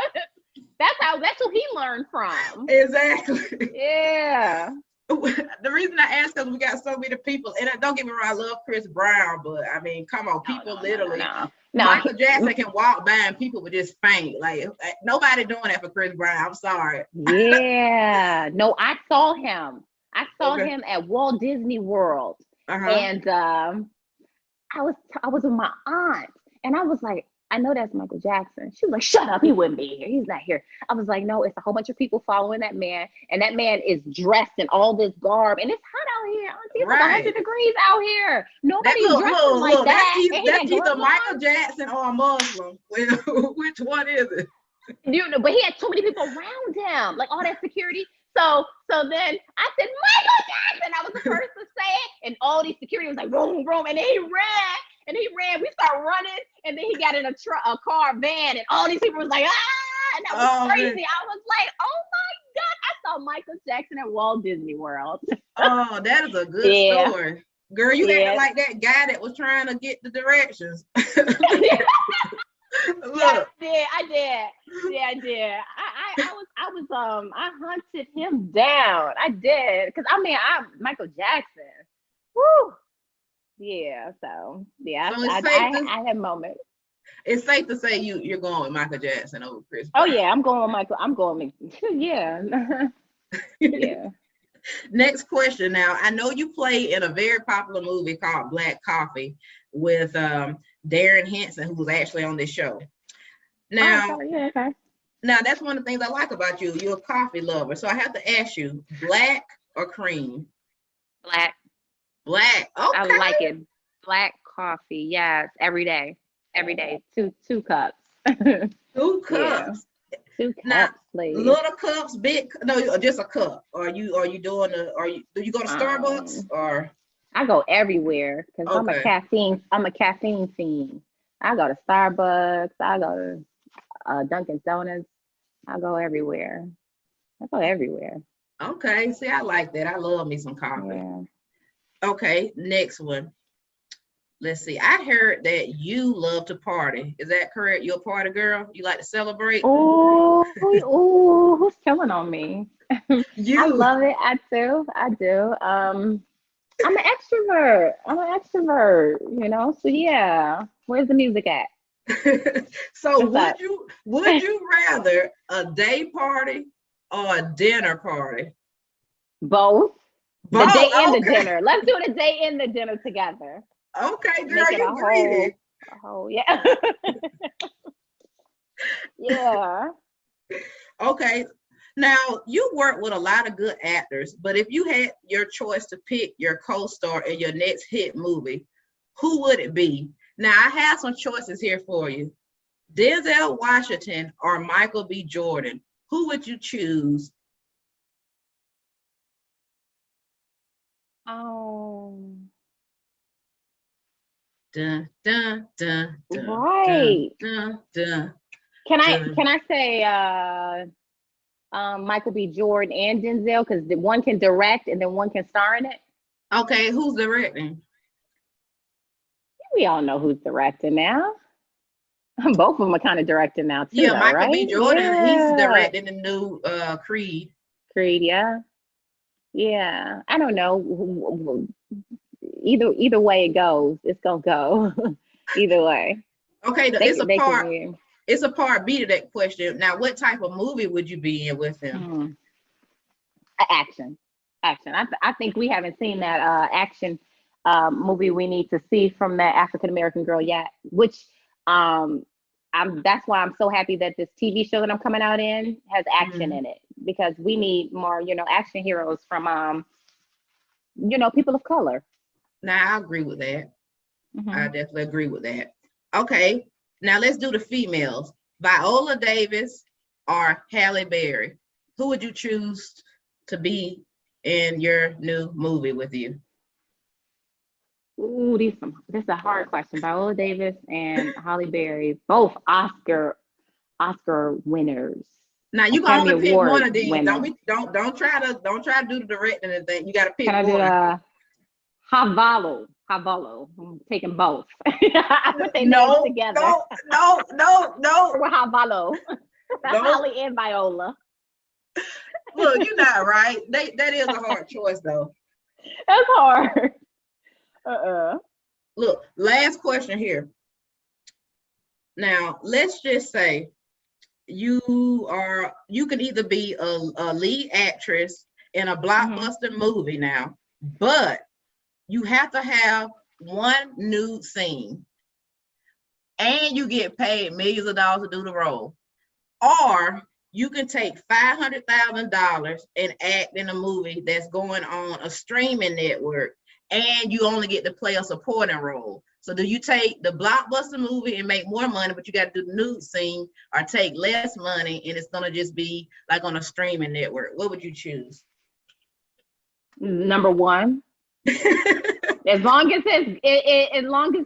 That's who he learned from. Exactly. Yeah. The reason I ask because we got so many people, and don't get me wrong, I love Chris Brown, but I mean, come on, people literally. No. Michael Jackson can walk by and people would just faint. Like nobody doing that for Chris Brown. I'm sorry. Yeah. No, I saw him. I saw Okay. him at Walt Disney World. Uh-huh. And I was with my aunt, and I was like, I know that's Michael Jackson. She was like, shut up, he wouldn't be here. He's not here. I was like, no, it's a whole bunch of people following that man, and that man is dressed in all this garb, and it's hot out here. Auntie, it's like 100 degrees out here. Nobody's dressing like that. That's either Michael Jackson or a Muslim. Which one is it? But he had too many people around him, like all that security. So then I said, Michael Jackson. I was the first to say it. And all these security was like, boom, boom. And then he ran. We started running. And then he got in a car van. And all these people was like, ah. And that was crazy. Man. I was like, oh my God. I saw Michael Jackson at Walt Disney World. Oh, that is a good story. Girl, you acting like that guy that was trying to get the directions. Look. Yeah, I did. Yeah, I did. I hunted him down. I did. Because I'm Michael Jackson. Woo. Yeah, so yeah, so I had moments. It's safe to say you're going with Michael Jackson over Chris Brown. Oh yeah, I'm going with Michael. I'm going with yeah. Yeah. Next question. Now, I know you play in a very popular movie called Black Coffee with Darren Henson, who was actually on this show. Now, now that's one of the things I like about you. You're a coffee lover. So I have to ask you, black or cream? Black. Black. Okay. I like it. Black coffee. Yes. Every day. Every day. Two cups. 2 cups. Yeah. 2 cups, please. Little cups, big, no, just a cup. Do you go to Starbucks or? I go everywhere because I'm a caffeine fiend. I go to Starbucks, I go to Dunkin' Donuts, I go everywhere. Okay, see, I like that. I love me some coffee. Yeah. Okay, next one. let's see. I heard that you love to party. Is that correct? You're a party girl. You like to celebrate. Oh, who's telling on me? I You. love it. I do. I do. I'm an extrovert. I'm an extrovert, So yeah. Where's the music at? So What's up? would you rather a day party or a dinner party? Both. The Both. day and the Okay. dinner. Let's do the day and the dinner together. Okay, girl, Make it you greedy. a whole, yeah. Yeah. Okay. Now you work with a lot of good actors, but if you had your choice to pick your co-star in your next hit movie, who would it be? Now I have some choices here for you. Denzel Washington or Michael B. Jordan. Who would you choose? Oh, Dun, dun, dun, dun, dun, right. dun, dun, Can I dun. can I say Michael B. Jordan and Denzel because the one can direct and then one can star in it. Okay, who's directing? We all know who's directing now. Both of them are kind of directing now too, Yeah, though, Michael B. right? Jordan. He's Yeah. directing the new Creed. Creed, yeah. Yeah. I don't know. Either way it goes, it's gonna go. Either way. Okay, They can be it's a part B to that question. Now, what type of movie would you be in with him? action. Action. I think we haven't seen that action movie we need to see from that African American girl yet, which um that's why I'm so happy that this TV show that I'm coming out in has action Mhm. in it because we need more, action heroes from people of color. Now, I agree with that. I Hmm. definitely agree with that. Okay, now let's do the females. Viola Davis or Halle Berry. Who would you choose to be in your new movie with you? Ooh, this is a hard question. Viola Davis and Holly Berry, both Oscar winners, Now you can Academy only pick one Award of these. winners. Don't try to do the directing and thing. You got to pick Can I do one. the Havalo? Havalo. I'm taking both. I put their names No, together. no, no, no, no, With Havalo. no. Holly and Viola. Look, you're not right. That is a hard choice though. That's hard. Uh-uh. Look, last question here. Now, let's just say you can either be a lead actress in a Hmm. blockbuster movie now, but you have to have one nude scene and you get paid millions of dollars to do the role. Or you can take $500,000 and act in a movie that's going on a streaming network and you only get to play a supporting role. So do you take the blockbuster movie and make more money, but you got to do the nude scene, or take less money and it's gonna just be like on a streaming network? What would you choose? Number one. As long as as long as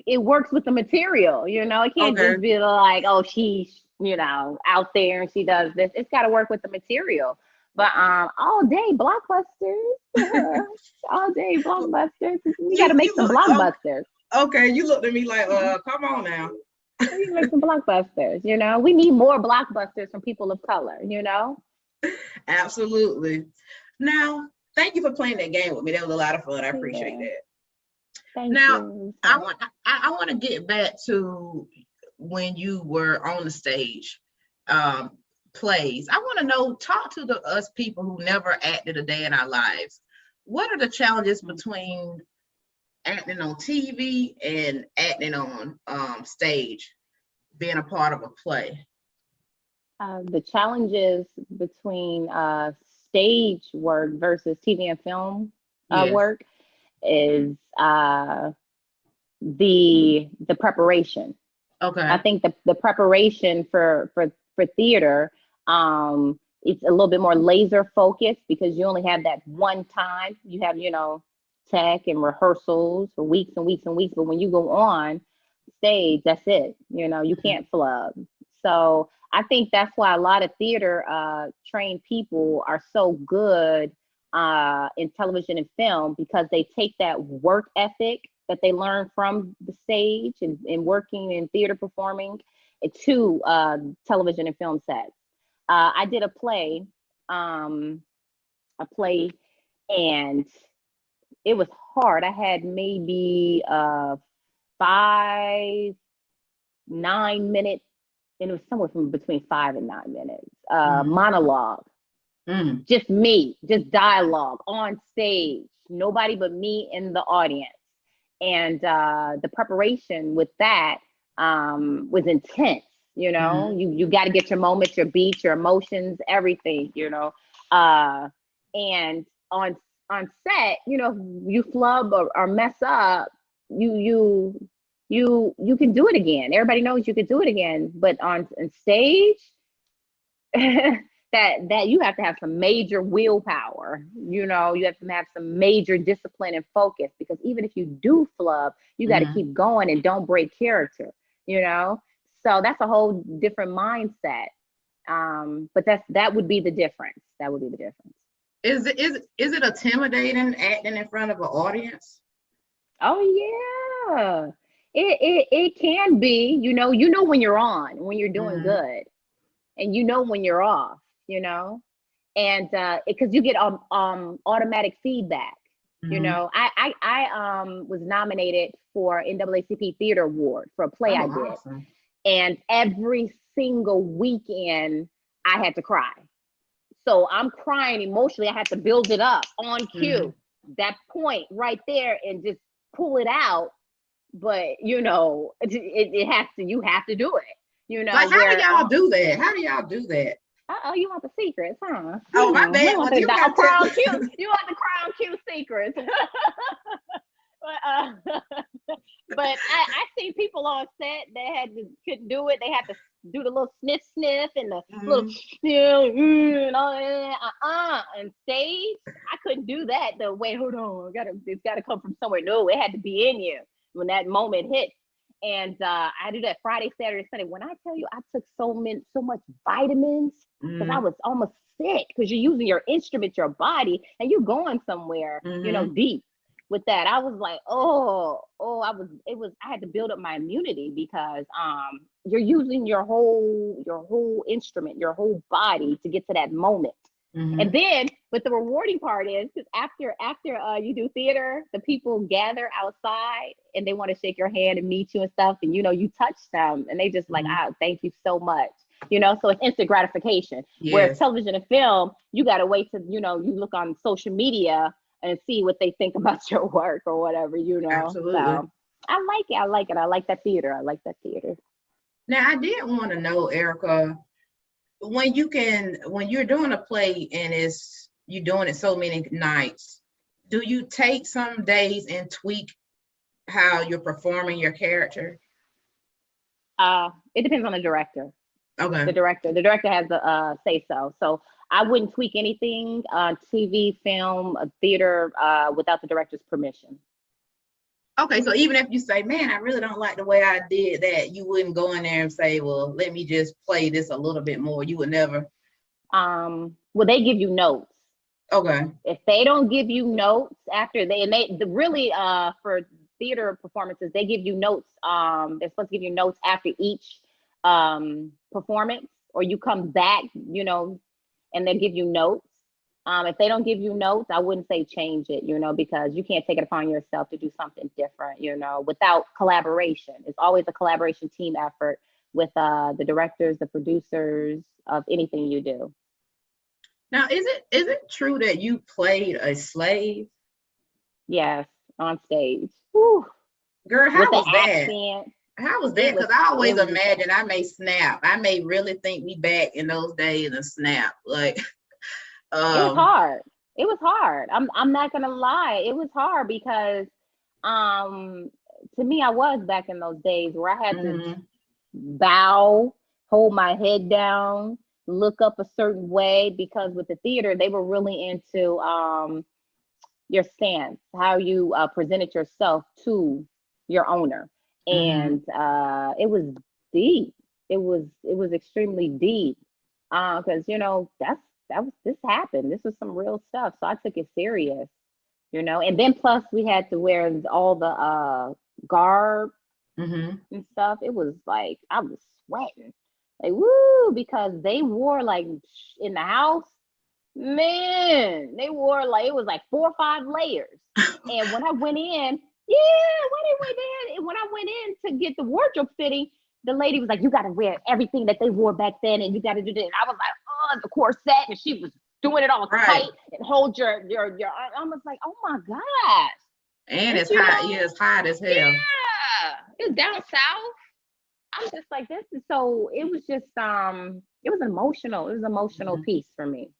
it works with the material. It can't Okay. just be like, oh, she's out there and she does this. It's got to work with the material. But all day blockbusters, all day blockbusters. We got to You make some look blockbusters. okay. You looked at me like, come on now. We can make some blockbusters. We need more blockbusters from people of color. Absolutely. Now, thank you for playing that game with me. That was a lot of fun. I appreciate Yeah. that. Thank Now, you. I want to get back to when you were on the stage, um, plays. I want to know, talk to us people who never acted a day in our lives. What are the challenges between acting on TV and acting on stage, being a part of a play? The challenges between stage work versus TV and film Yes. work is the preparation. I Okay. think the preparation for theater, it's a little bit more laser focused because you only have that one time. You have tech and rehearsals for weeks and weeks and weeks, but when you go on stage, that's it. You can't flub. So I think that's why a lot of theater trained people are so good in television and film, because they take that work ethic that they learn from the stage and working in theater performing to television and film sets. I did a play, and it was hard. I had maybe 5, 9 minute, and it was somewhere from between 5 and 9 minutes monologue. Just me, just dialogue on stage, nobody but me in the audience. And the preparation with that was intense. You know, you got to get your moments, your beats, your emotions, everything. You know, and on set, you know, you flub or mess up, you can do it again. Everybody knows you could do it again, but on stage. that you have to have some major willpower. You know, you have to have some major discipline and focus, because even if you do flub, you got to keep going and don't break character, you know. So that's a whole different mindset. But that would be the difference. That would be the difference. Is it intimidating acting in front of an audience? Oh yeah. It can be, you know when you're on, when you're doing good, and you know when you're off, you know, and because you get automatic feedback. You know, I was nominated for NAACP Theater Award for a play I did, awesome. And every single weekend I had to cry. So I'm crying emotionally. I had to build it up on cue, that point right there, and just pull it out. But you know, it has to. You have to do it. You know, like, how do y'all do that? How do y'all do that? Oh, you want the secrets, huh? Oh, my bad. You want the crown Q. You want the crown Q secrets. But I see people on set that couldn't do it. They had to do the little sniff and the little and all that. And stage, I couldn't do that. The wait, hold on, it's gotta come from somewhere. No, it had to be in you when that moment hit. And I do that Friday, Saturday, Sunday. When I tell you, I took so much vitamins, because I was almost sick, because you're using your instrument, your body, and you're going somewhere, you know, deep with that. I was like, I had to build up my immunity, because you're using your whole instrument, your whole body to get to that moment. And then, but the rewarding part is, because after you do theater, the people gather outside and they want to shake your hand and meet you and stuff, and you know, you touch them and they just like, thank you so much, you know. So it's instant gratification. Yes. Whereas television and film, you got to wait to, you know, you look on social media and see what they think about your work or whatever, you know. Absolutely. So I like it. I like that theater. Now, I did want to know, Erica, when you're doing a play and you're doing it so many nights, do you take some days and tweak how you're performing your character? It depends on the director. Okay. The director has the say so. So I wouldn't tweak anything on TV, film, theater without the director's permission. Okay, so even if you say, man, I really don't like the way I did that, you wouldn't go in there and say, well, let me just play this a little bit more. You would never. Well, they give you notes. Okay. If they don't give you notes after really for theater performances, they give you notes. They're supposed to give you notes after each performance, or you come back, you know, and they give you notes. If they don't give you notes, I wouldn't say change it, you know, because you can't take it upon yourself to do something different, you know, without collaboration. It's always a collaboration team effort with the directors, the producers of anything you do. Now, is it true that you played a slave? Yes, on stage. Whew. Girl, how was that? Accent. How was that? Because I always imagine I may snap. I may really think me back in those days and snap. Like, it was hard. It was hard. I'm not gonna lie. It was hard because to me, I was back in those days where I had to bow, hold my head down, look up a certain way, because with the theater, they were really into your stance, how you presented yourself to your owner. And it was deep. It was extremely deep, because you know, this happened. This was some real stuff. So I took it serious, and then plus we had to wear all the garb and stuff. It was like I was sweating, like woo, because they wore like in the house, man, they wore like it was like 4 or 5 layers. And when I went in, when I went in to get the wardrobe fitting, the lady was like, "You got to wear everything that they wore back then, and you got to do this." And I was like, "Oh, the corset," and she was doing it all tight and hold your. I was like, "Oh my gosh!" And it's hot. Yeah, it's hot as hell. Yeah, it's down south. I'm just like, this is so. It was just it was emotional. It was an emotional piece for me.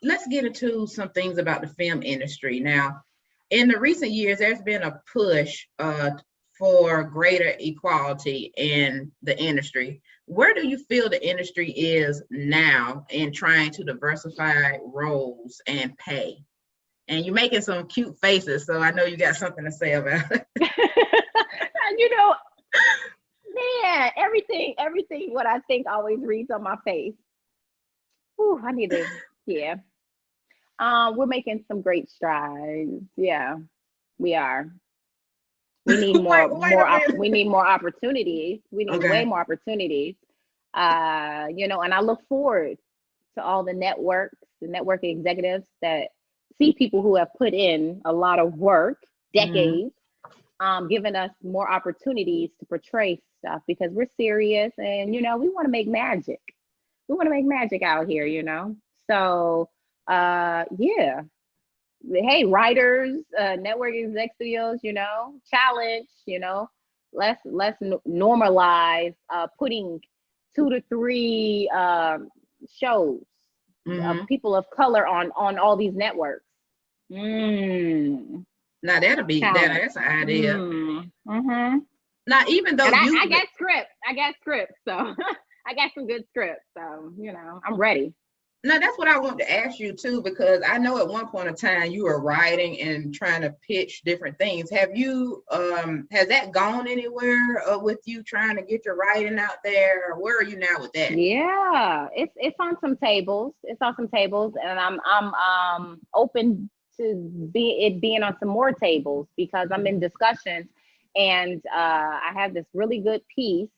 Let's get into some things about the film industry. Now, in the recent years, there's been a push for greater equality in the industry. Where do you feel the industry is now in trying to diversify roles and pay? And you're making some cute faces, so I know you got something to say about it. Man, everything what I think always reads on my face. Ooh, I need to, yeah. We're making some great strides. Yeah, we are. We need we need more opportunities. We need way more opportunities. And I look forward to all the network executives that see people who have put in a lot of work, decades, giving us more opportunities to portray stuff because we're serious and we want to make magic. We want to make magic out here, So yeah. Hey, writers, network executives, challenge, let's normalize putting 2 to 3 shows of people of color on all these networks. Now that's an idea. Now, even though I got scripts, so I got some good scripts, so I'm ready. Now that's what I want to ask you too, because I know at one point in time you were writing and trying to pitch different things. Have you has that gone anywhere with you trying to get your writing out there? Or where are you now with that? Yeah, it's on some tables. It's on some tables, and I'm open to being on some more tables because I'm in discussions, and I have this really good piece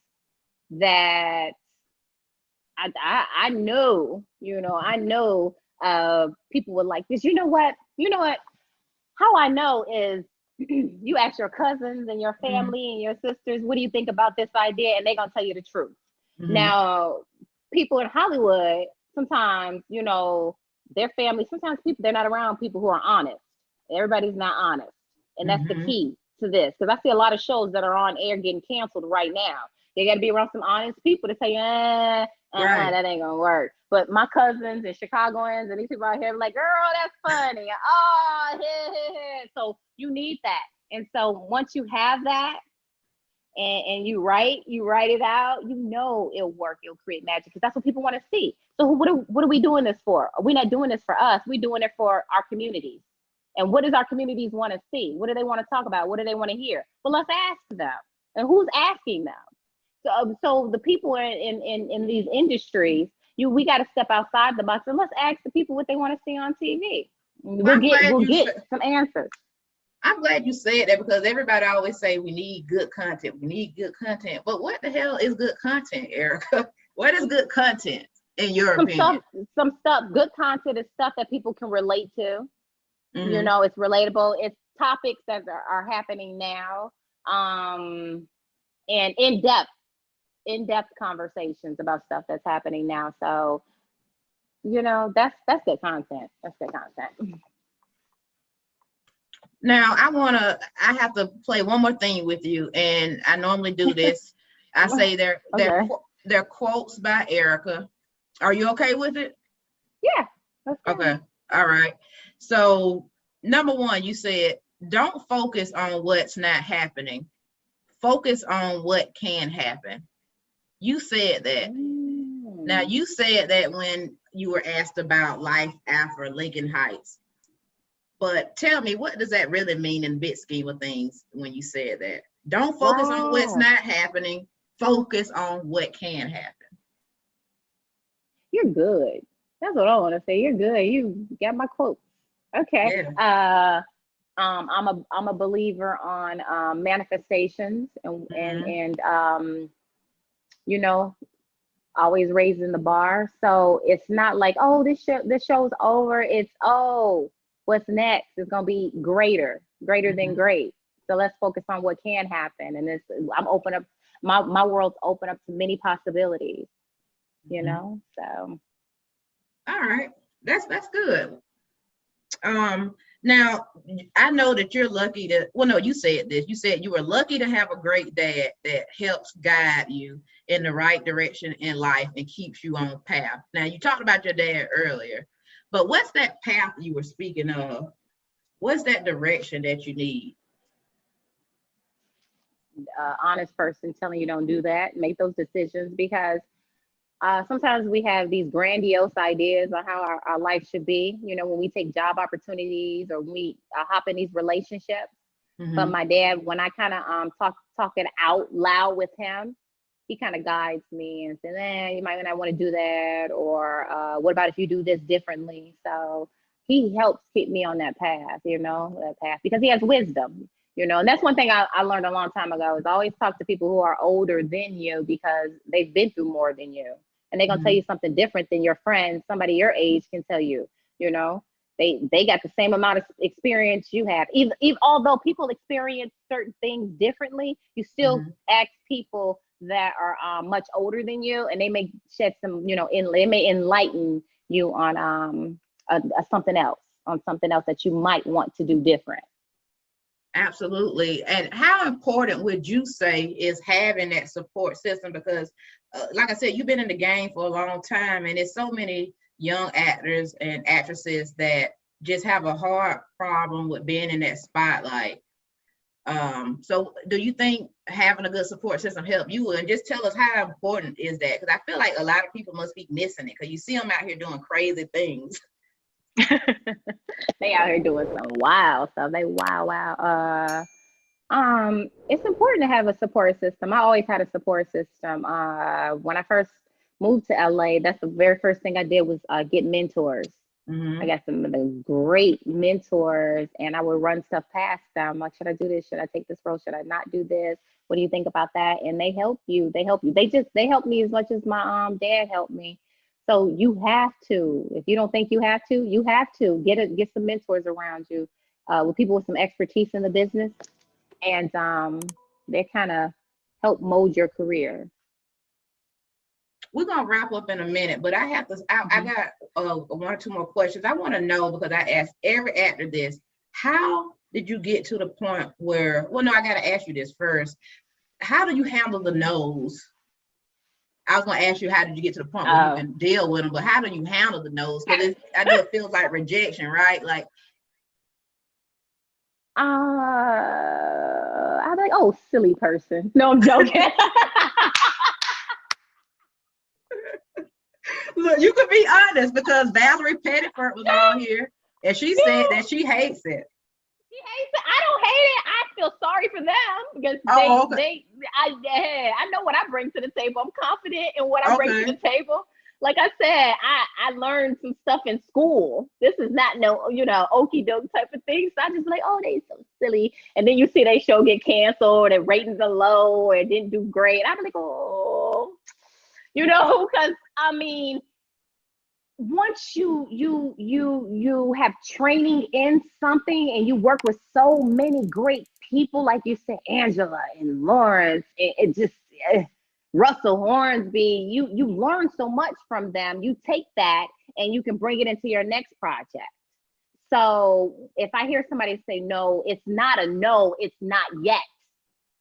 that I know, people would like this. You know what? How I know is you ask your cousins and your family and your sisters, what do you think about this idea? And they're going to tell you the truth. Now, people in Hollywood, sometimes, their family, sometimes they're not around people who are honest. Everybody's not honest. And that's the key to this. Because I see a lot of shows that are on air getting canceled right now. They got to be around some honest people to say, that ain't gonna work. But my cousins and Chicagoans and these people out here are like, girl, that's funny. Oh, so you need that. And so once you have that and you write it out, it'll work, it'll create magic because that's what people want to see. So what are we doing this for? We're not doing this for us. We're doing it for our communities. And what does our communities want to see? What do they want to talk about? What do they want to hear? Well, let's ask them. And who's asking them? So the people in these industries, we got to step outside the box and let's ask the people what they want to see on TV. We'll get some answers. I'm glad you said that because everybody always say we need good content. We need good content. But what the hell is good content, Erica? What is good content in your opinion? Some stuff, good content is stuff that people can relate to. It's relatable. It's topics that are happening now. And in-depth conversations about stuff that's happening now. So, that's good content. That's good content. Now I have to play one more thing with you, and I normally do this. I say they're quotes by Erica. Are you okay with it? Yeah. Okay. All right. So number 1, you said, don't focus on what's not happening. Focus on what can happen. You said that. Now, you said that when you were asked about life after Lincoln Heights. But tell me, what does that really mean in the big scheme of things when you said that? Don't focus on what's not happening. Focus on what can happen. You're good. That's what I want to say. You're good. You got my quote. Okay. Yeah. I'm a believer on manifestations Hmm. you know, always raising the bar. So it's not like, oh, this show's over. It's, oh, what's next is gonna be greater than Hmm. great. So let's focus on what can happen. And this, I'm open up, my world's open up to many possibilities. Hmm. So All right. That's good. Now I know that you're lucky to, well, no, you said this. You said you were lucky to have a great dad that helps guide you in the right direction in life and keeps you on path. Now you talked about your dad earlier, but what's that path you were speaking of? What's that direction that you need? honest person telling you don't do that, make those decisions, because sometimes we have these grandiose ideas on how our life should be, when we take job opportunities or when we hop in these relationships. But Hmm. my dad, when I kind of talk it out loud with him, he kind of guides me and says, you might not want to do that, or what about if you do this differently? So he helps keep me on that path, because he has wisdom, and that's one thing I learned a long time ago, is always talk to people who are older than you, because they've been through more than you. And they're going to tell Hmm. you something different than your friends, somebody your age can tell you, you know. They got the same amount of experience you have. Even although people experience certain things differently, you still Hmm. ask people that are much older than you, and they may shed some, they may enlighten you on something else, that you might want to do different. Absolutely. And how important would you say is having that support system? Because, like I said, you've been in the game for a long time, and there's so many young actors and actresses that just have a hard problem with being in that spotlight. So do you think having a good support system help you? And just tell us, how important is that? Because I feel like a lot of people must be missing it, because you see them out here doing crazy things. They out here doing some wild stuff. They wow. It's important to have a support system. I always had a support system. When I first moved to LA, that's the very first thing I did was get mentors. I Hmm. got some of the great mentors, and I would run stuff past them. Like, should I do this? Should I take this role? Should I not do this? What do you think about that? And they help you. They help you. They help me as much as my dad helped me. So you have to. If you don't think you have to get some mentors around you, with people with some expertise in the business, and they kind of help mold your career. We're gonna wrap up in a minute, but I have to. I Mhm. got one or two more questions. I want to know, because I asked every actor this. How did you get to the point where? Well, no, I got to ask you this first. How do you handle the no's? I was gonna ask you, how did you get to the point where you Oh, can deal with them, but how do you handle the no's? Because I know it feels like rejection, right? Like, I'm like, oh, silly person. No, I'm joking. look, you could be honest, because Valerie Pettiford was on here and she said that she hates it. She hates it. I don't hate it. I feel sorry for them, because Oh, okay, I know what I bring to the table. I'm confident in what I bring to okay. the table. Like I said, I learned some stuff in school. This is not no, okey doke type of thing. So I just like, oh, they so silly. And then you see they show get canceled and ratings are low or it didn't do great. I'm like, oh, because I mean, once you have training in something, and you work with so many great people, like you said, Angela and Lawrence, it just eh, Russell Hornsby, you learn so much from them. You take that and you can bring it into your next project. So if I hear somebody say no, it's not a no, it's not yet,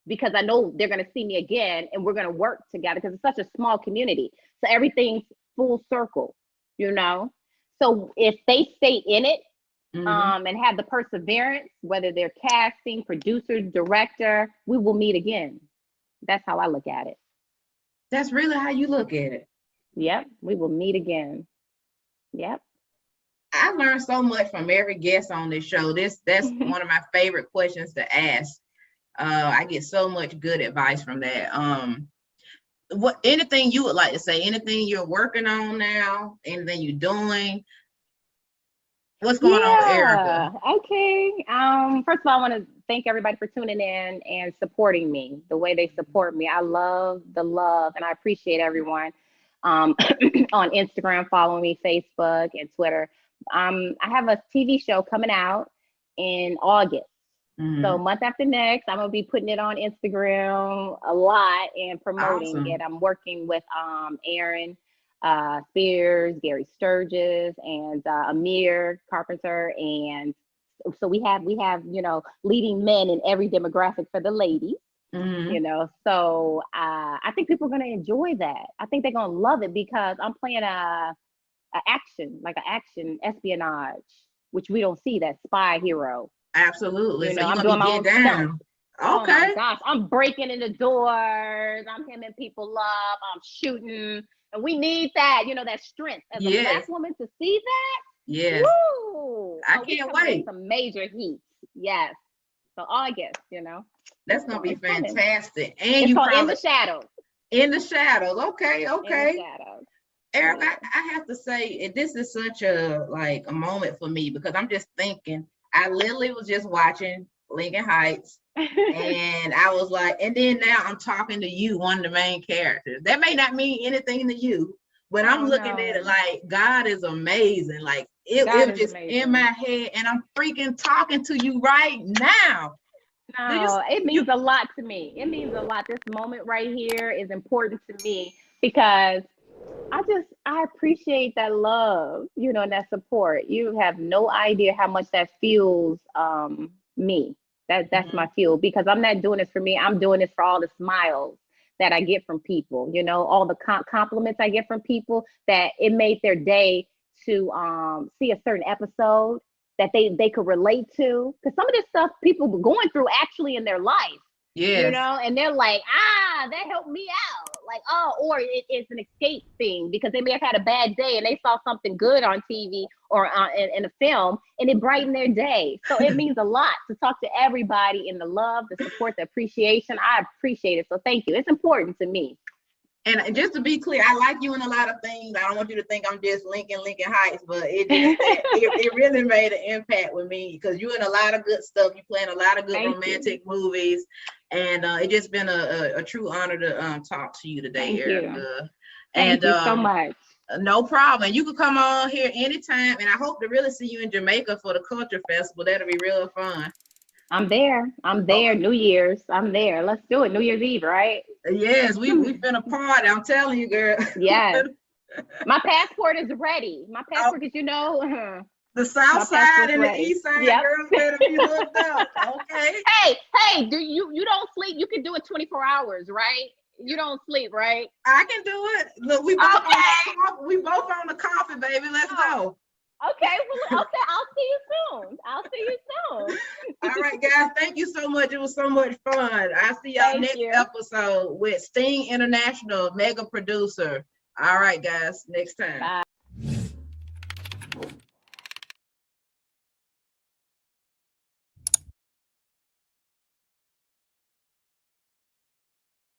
because I know they're going to see me again and we're going to work together, because it's such a small community. So everything's full circle, you know? So if they stay in it, Hmm. and have the perseverance, whether they're casting, producer, director, we will meet again. That's how I look at it. That's really how you look at it. Yep, we will meet again. Yep. I learned so much from every guest on this show. That's one of my favorite questions to ask. I get so much good advice from that. anything you would like to say, anything you're working on now, anything you're doing, what's going on with Erica? Yeah. Okay. First of all, I want to thank everybody for tuning in and supporting me the way they support me. I love the love and I appreciate everyone on Instagram, following me, Facebook and Twitter. I have a TV show coming out in August. So Mm-hmm. month after next, I'm gonna be putting it on Instagram a lot and promoting Awesome. it. I'm working with Aaron Spears, Gary Sturgis, and Amir Carpenter, and so we have leading men in every demographic for the ladies. Mm-hmm. So I think people are gonna enjoy that. I think they're gonna love it because I'm playing a action like an action espionage, which we don't see that spy hero. Absolutely. So you're I'm gonna doing be my get own stuff. down. Oh my Okay. gosh, I'm breaking into doors. I'm hemming people up. I'm shooting. And we need that, that strength as a black Yes. woman to see that. Yes. Woo! I Oh, we can't coming with wait. some major heat. Yes. So August, That's gonna be it's coming. fantastic. And It's you called In probably the Shadows. in the shadows. Okay, In the okay. Shadows. Eric, Yeah. I have to say, this is such a moment for me because I'm just thinking, I literally was just watching Lincoln Heights and I was like, and then now I'm talking to you, one of the main characters. That may not mean anything to you, but I'm Oh looking at it no. like God is amazing. Like it God was is just in my amazing. head and I'm freaking talking to you right now. Do you No, it you means a lot to me. It means a lot. This moment right here is important to me because I appreciate that love, and that support. You have no idea how much that fuels me. That's my Mhm. fuel because I'm not doing this for me. I'm doing this for all the smiles that I get from people, all the compliments I get from people that it made their day to see a certain episode that they could relate to. Because some of this stuff people were going through actually in their life, Yes. and they're like, that helped me out. Like, oh, or it's an escape thing because they may have had a bad day and they saw something good on TV or in a film and it brightened their day. So it means a lot to talk to everybody in the love, the support, the appreciation. I appreciate it. So thank you. It's important to me. And just to be clear, I like you in a lot of things. I don't want you to think I'm just Lincoln Heights, but it just it really made an impact with me because you're in a lot of good stuff. You playing a lot of good Thank you. romantic movies, and it just been a true honor to talk to you today, Thank you. Erica. And Thank you so much. no problem. You can come on here anytime, and I hope to really see you in Jamaica for the Culture Festival. That'll be real fun. I'm there. I'm Oh, there. New Year's. I'm there. Let's do it. New Year's Eve, right? yes, we finna party. I'm telling you, girl. Yes. My passport is ready. My Oh, passport, because the South my side passport's and the ready. East side Yep. girls better be hooked up. Okay. Hey, do you don't sleep? You can do it 24 hours, right? You don't sleep, right? I can do it. Look, we both on that Okay. coffee. We both on the coffee, baby. Let's Oh, go. okay. Well, okay. I'll see you soon. I'll see you All soon. right, guys. Thank you so much. It was so much fun. I'll see y'all Thank next you. episode with Sting International, mega producer. All right, guys. Next time. Bye.